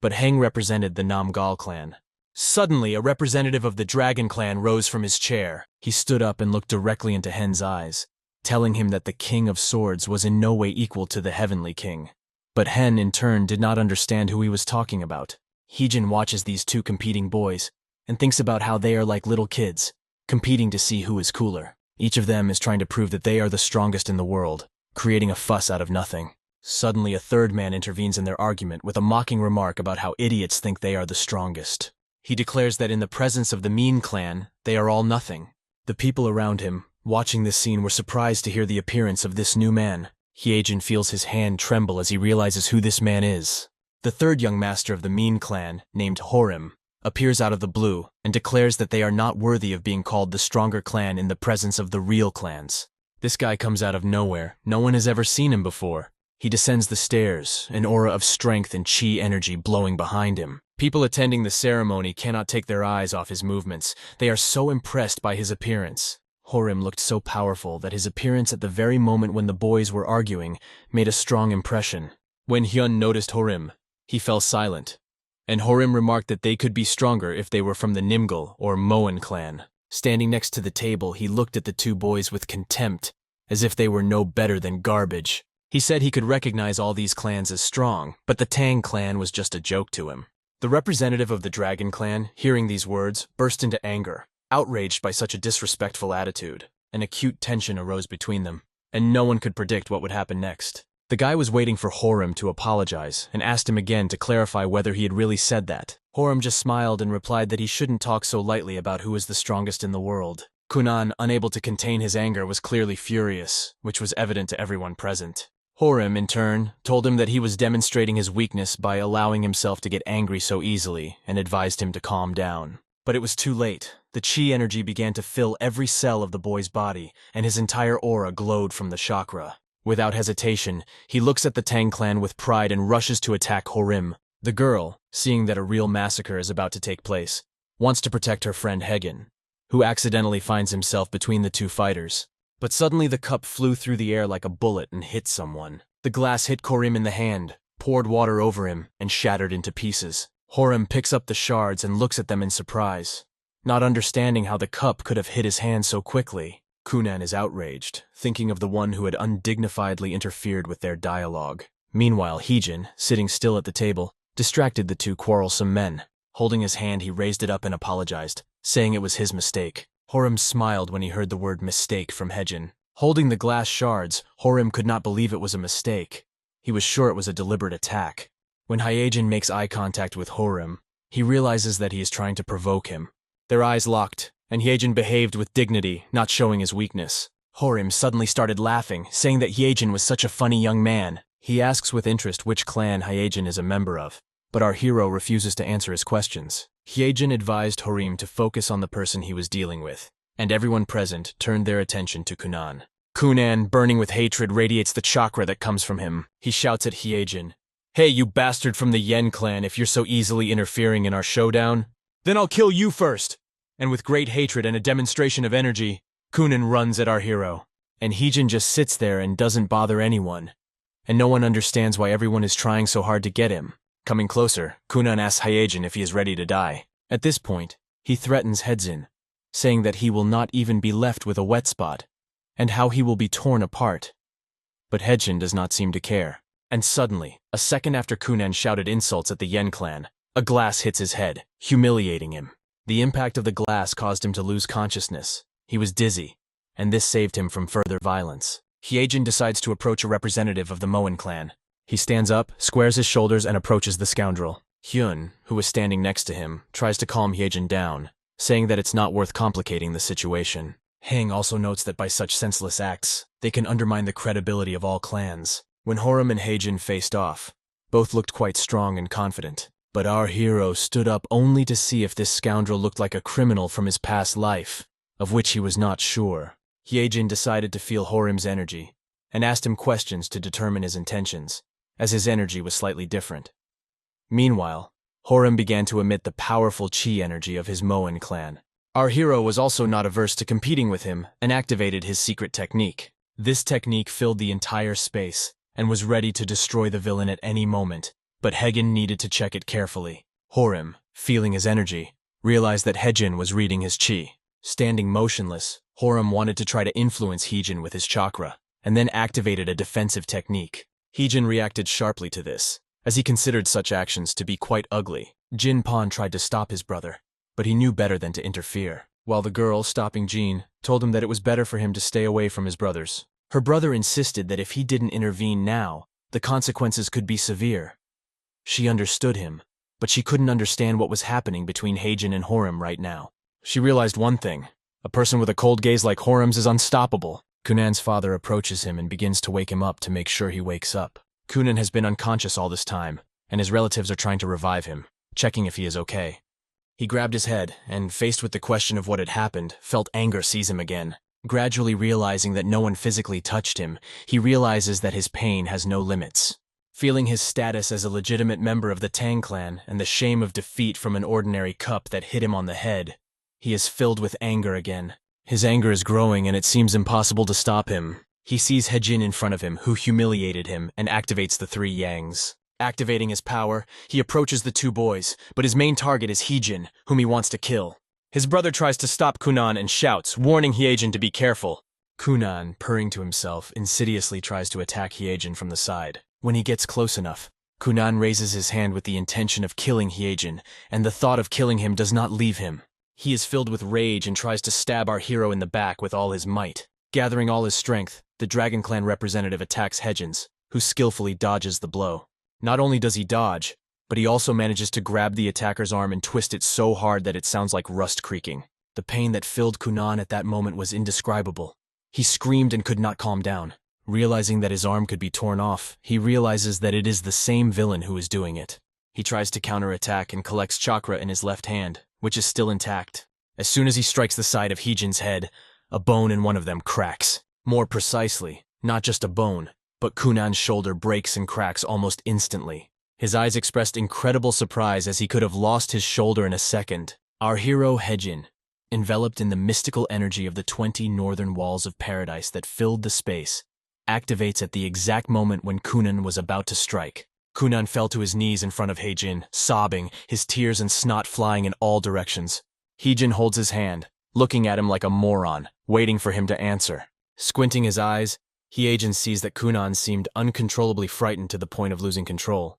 But Heng represented the Namgal clan. Suddenly, a representative of the Dragon Clan rose from his chair. He stood up and looked directly into Hen's eyes, telling him that the King of Swords was in no way equal to the Heavenly King. But Hen, in turn, did not understand who he was talking about. Heejin watches these 2 competing boys and thinks about how they are like little kids, competing to see who is cooler. Each of them is trying to prove that they are the strongest in the world, creating a fuss out of nothing. Suddenly, a 3rd man intervenes in their argument with a mocking remark about how idiots think they are the strongest. He declares that in the presence of the Mean clan, they are all nothing. The people around him, watching this scene, were surprised to hear the appearance of this new man. Hyejin feels his hand tremble as he realizes who this man is. The 3rd young master of the Mean clan, named Horim, appears out of the blue and declares that they are not worthy of being called the stronger clan in the presence of the real clans. This guy comes out of nowhere. No one has ever seen him before. He descends the stairs, an aura of strength and chi energy blowing behind him. People attending the ceremony cannot take their eyes off his movements. They are so impressed by his appearance. Horim looked so powerful that his appearance at the very moment when the boys were arguing made a strong impression. When Hyun noticed Horim, he fell silent, and Horim remarked that they could be stronger if they were from the Nimgal or Moen clan. Standing next to the table, he looked at the two boys with contempt, as if they were no better than garbage. He said he could recognize all these clans as strong, but the Tang clan was just a joke to him. The representative of the Dragon clan, hearing these words, burst into anger. Outraged by such a disrespectful attitude, an acute tension arose between them, and no one could predict what would happen next. The guy was waiting for Horim to apologize and asked him again to clarify whether he had really said that. Horim just smiled and replied that he shouldn't talk so lightly about who is the strongest in the world. Kunan, unable to contain his anger, was clearly furious, which was evident to everyone present. Horim, in turn, told him that he was demonstrating his weakness by allowing himself to get angry so easily and advised him to calm down. But it was too late. The chi energy began to fill every cell of the boy's body, and his entire aura glowed from the chakra. Without hesitation, he looks at the Tang clan with pride and rushes to attack Horim. The girl, seeing that a real massacre is about to take place, wants to protect her friend Haegen, who accidentally finds himself between the two fighters. But suddenly the cup flew through the air like a bullet and hit someone. The glass hit Horim in the hand, poured water over him, and shattered into pieces. Horim picks up the shards and looks at them in surprise, not understanding how the cup could have hit his hand so quickly. Kunan is outraged, thinking of the one who had undignifiedly interfered with their dialogue. Meanwhile, Heejin, sitting still at the table, distracted the two quarrelsome men. Holding his hand, he raised it up and apologized, saying it was his mistake. Horim smiled when he heard the word mistake from Heejin. Holding the glass shards, Horim could not believe it was a mistake. He was sure it was a deliberate attack. When Hyejin makes eye contact with Horim, he realizes that he is trying to provoke him. Their eyes locked, and Hyejin behaved with dignity, not showing his weakness. Horim suddenly started laughing, saying that Hyejin was such a funny young man. He asks with interest which clan Hyejin is a member of, but our hero refuses to answer his questions. Hyejin advised Horim to focus on the person he was dealing with, and everyone present turned their attention to Kunan. Kunan, burning with hatred, radiates the chakra that comes from him. He shouts at Hyejin, "Hey, you bastard from the Yen clan, if you're so easily interfering in our showdown, then I'll kill you first!" And with great hatred and a demonstration of energy, Kunan runs at our hero. And Hyejin just sits there and doesn't bother anyone. And no one understands why everyone is trying so hard to get him. Coming closer, Kunan asks Hyejin if he is ready to die. At this point, he threatens Hyejin, saying that he will not even be left with a wet spot, and how he will be torn apart. But Hyejin does not seem to care. And suddenly, a second after Kunan shouted insults at the Yen clan, a glass hits his head, humiliating him. The impact of the glass caused him to lose consciousness. He was dizzy, and this saved him from further violence. Hyejin decides to approach a representative of the Moen clan. He stands up, squares his shoulders, and approaches the scoundrel. Hyun, who was standing next to him, tries to calm Hyejin down, saying that it's not worth complicating the situation. Hang also notes that by such senseless acts, they can undermine the credibility of all clans. When Horim and Hyejin faced off, both looked quite strong and confident. But our hero stood up only to see if this scoundrel looked like a criminal from his past life, of which he was not sure. Hyejin decided to feel Horim's energy, and asked him questions to determine his intentions, as his energy was slightly different. Meanwhile, Horim began to emit the powerful chi energy of his Moen clan. Our hero was also not averse to competing with him and activated his secret technique. This technique filled the entire space and was ready to destroy the villain at any moment, but Haegen needed to check it carefully. Horim, feeling his energy, realized that Hyejin was reading his chi. Standing motionless, Horim wanted to try to influence Hyejin with his chakra, and then activated a defensive technique. Hyejin reacted sharply to this, as he considered such actions to be quite ugly. Jin Pan tried to stop his brother, but he knew better than to interfere, while the girl, stopping Jin, told him that it was better for him to stay away from his brothers. Her brother insisted that if he didn't intervene now, the consequences could be severe. She understood him, but she couldn't understand what was happening between Hyejin and Horim right now. She realized one thing: a person with a cold gaze like Horim's is unstoppable. Kunan's father approaches him and begins to wake him up to make sure he wakes up. Kunan has been unconscious all this time, and his relatives are trying to revive him, checking if he is okay. He grabbed his head, and faced with the question of what had happened, felt anger seize him again. Gradually realizing that no one physically touched him, he realizes that his pain has no limits. Feeling his status as a legitimate member of the Tang clan and the shame of defeat from an ordinary cup that hit him on the head, he is filled with anger again. His anger is growing and it seems impossible to stop him. He sees Hejin in front of him, who humiliated him, and activates the three Yangs. Activating his power, he approaches the two boys, but his main target is Hejin, whom he wants to kill. His brother tries to stop Kunan and shouts, warning Hyejin to be careful. Kunan, purring to himself, insidiously tries to attack Hyejin from the side. When he gets close enough, Kunan raises his hand with the intention of killing Hyejin, and the thought of killing him does not leave him. He is filled with rage and tries to stab our hero in the back with all his might. Gathering all his strength, the Dragon Clan representative attacks Hejin, who skillfully dodges the blow. Not only does he dodge, but he also manages to grab the attacker's arm and twist it so hard that it sounds like rust creaking. The pain that filled Kunan at that moment was indescribable. He screamed and could not calm down. Realizing that his arm could be torn off, he realizes that it is the same villain who is doing it. He tries to counterattack and collects chakra in his left hand, which is still intact. As soon as he strikes the side of Hejin's head, a bone in one of them cracks. More precisely, not just a bone, but Kunan's shoulder breaks and cracks almost instantly. His eyes expressed incredible surprise as he could have lost his shoulder in a second. Our hero Hejin, enveloped in the mystical energy of the 20 northern walls of paradise that filled the space, activates at the exact moment when Kunan was about to strike. Kunan fell to his knees in front of Hejin, sobbing, his tears and snot flying in all directions. Hejin holds his hand, looking at him like a moron, waiting for him to answer. Squinting his eyes, Hyejin sees that Kunan seemed uncontrollably frightened to the point of losing control.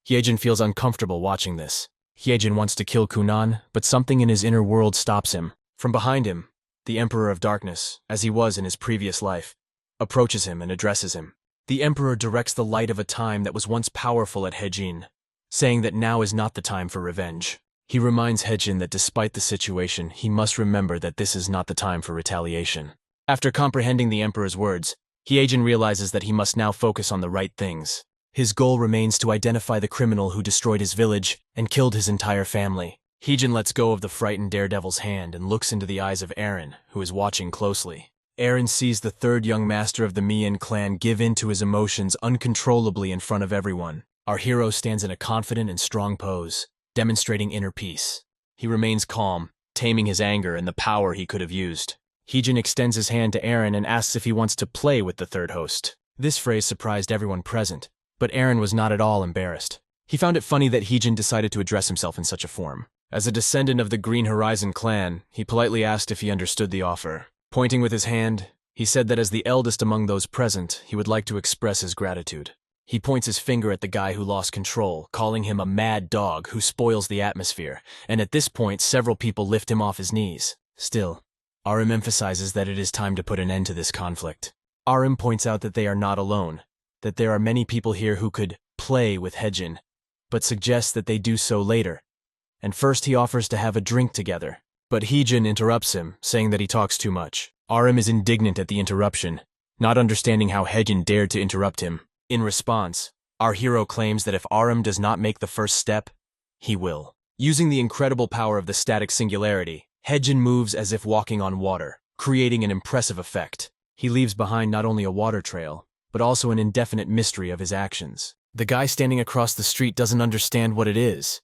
Hyejin feels uncomfortable watching this. Hyejin wants to kill Kunan, but something in his inner world stops him. From behind him, the Emperor of Darkness, as he was in his previous life, approaches him and addresses him. The Emperor directs the light of a time that was once powerful at Hejin, saying that now is not the time for revenge. He reminds Hejin that despite the situation, he must remember that this is not the time for retaliation. After comprehending the Emperor's words, Hyejin realizes that he must now focus on the right things. His goal remains to identify the criminal who destroyed his village and killed his entire family. Hejin lets go of the frightened daredevil's hand and looks into the eyes of Eren, who is watching closely. Eren sees the third young master of the Mian clan give in to his emotions uncontrollably in front of everyone. Our hero stands in a confident and strong pose, demonstrating inner peace. He remains calm, taming his anger and the power he could have used. Hejin extends his hand to Eren and asks if he wants to play with the third host. This phrase surprised everyone present, but Eren was not at all embarrassed. He found it funny that Hejin decided to address himself in such a form. As a descendant of the Green Horizon clan, he politely asked if he understood the offer. Pointing with his hand, he said that as the eldest among those present, he would like to express his gratitude. He points his finger at the guy who lost control, calling him a mad dog who spoils the atmosphere, and at this point several people lift him off his knees. Still, Arim emphasizes that it is time to put an end to this conflict. Arim points out that they are not alone, that there are many people here who could play with Hejin, but suggests that they do so later. And first he offers to have a drink together. But Hejin interrupts him, saying that he talks too much. Arim is indignant at the interruption, not understanding how Hejin dared to interrupt him. In response, our hero claims that if Arim does not make the first step, he will. Using the incredible power of the static singularity, Hejin moves as if walking on water, creating an impressive effect. He leaves behind not only a water trail, but also an indefinite mystery of his actions. The guy standing across the street doesn't understand what it is,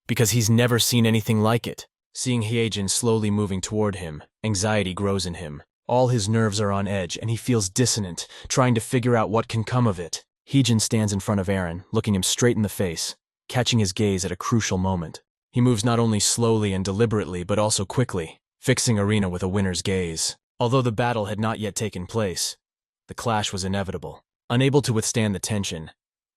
because he's never seen anything like it. Seeing Hyejin slowly moving toward him, anxiety grows in him. All his nerves are on edge, and he feels dissonant, trying to figure out what can come of it. Hejin stands in front of Eren, looking him straight in the face, catching his gaze at a crucial moment. He moves not only slowly and deliberately, but also quickly, fixing Arena with a winner's gaze. Although the battle had not yet taken place, the clash was inevitable. Unable to withstand the tension,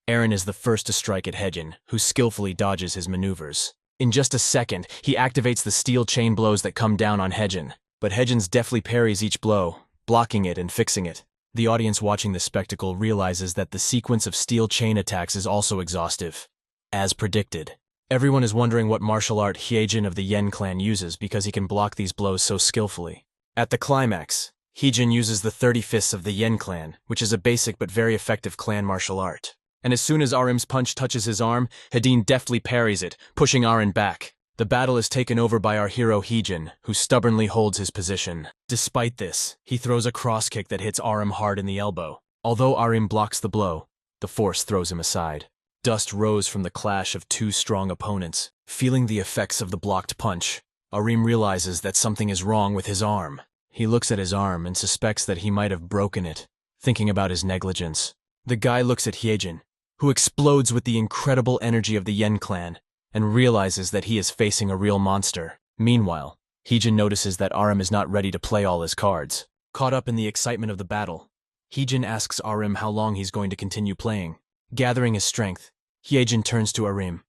Eren is the first to strike at Hejin, who skillfully dodges his maneuvers. In just a second, he activates the steel chain blows that come down on Hejin, but Hejin deftly parries each blow, blocking it and fixing it. The audience watching this spectacle realizes that the sequence of steel chain attacks is also exhaustive. As predicted, everyone is wondering what martial art Hyejin of the Yen clan uses because he can block these blows so skillfully. At the climax, Hejin uses the 30 fists of the Yen clan, which is a basic but very effective clan martial art. And as soon as Arim's punch touches his arm, Hejin deftly parries it, pushing Eren back. The battle is taken over by our hero Hejin, who stubbornly holds his position. Despite this, he throws a cross kick that hits Arim hard in the elbow. Although Arim blocks the blow, The force throws him aside. Dust rose from the clash of two strong opponents. Feeling the effects of the blocked punch, Arim realizes that something is wrong with his arm. He looks at his arm and suspects that he might have broken it, thinking about his negligence. The guy looks at Hyejin, who explodes with the incredible energy of the Yen clan, and realizes that he is facing a real monster. Meanwhile, Hyejin notices that Arim is not ready to play all his cards. Caught up in the excitement of the battle, Hyejin asks Arim how long he's going to continue playing. Gathering his strength, Hyejin turns to Arim,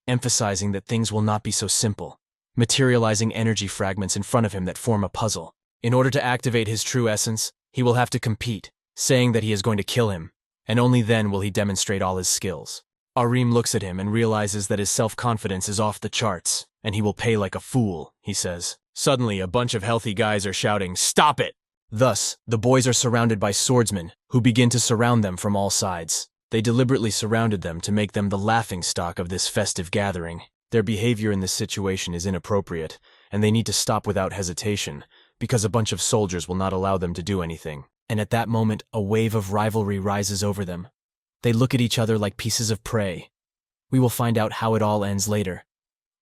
emphasizing that things will not be so simple, materializing energy fragments in front of him that form a puzzle. In order to activate his true essence, he will have to compete, saying that he is going to kill him, and only then will he demonstrate all his skills. Arim looks at him and realizes that his self-confidence is off the charts, and he will pay like a fool, he says. Suddenly, a bunch of healthy guys are shouting, "Stop it!" Thus, the boys are surrounded by swordsmen, who begin to surround them from all sides. They deliberately surrounded them to make them the laughingstock of this festive gathering. Their behavior in this situation is inappropriate, and they need to stop without hesitation, because a bunch of soldiers will not allow them to do anything. And at that moment, a wave of rivalry rises over them. They look at each other like pieces of prey. We will find out how it all ends later.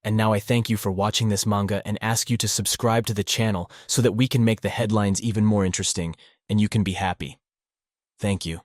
And now I thank you for watching this manga and ask you to subscribe to the channel so that we can make the headlines even more interesting and you can be happy. Thank you.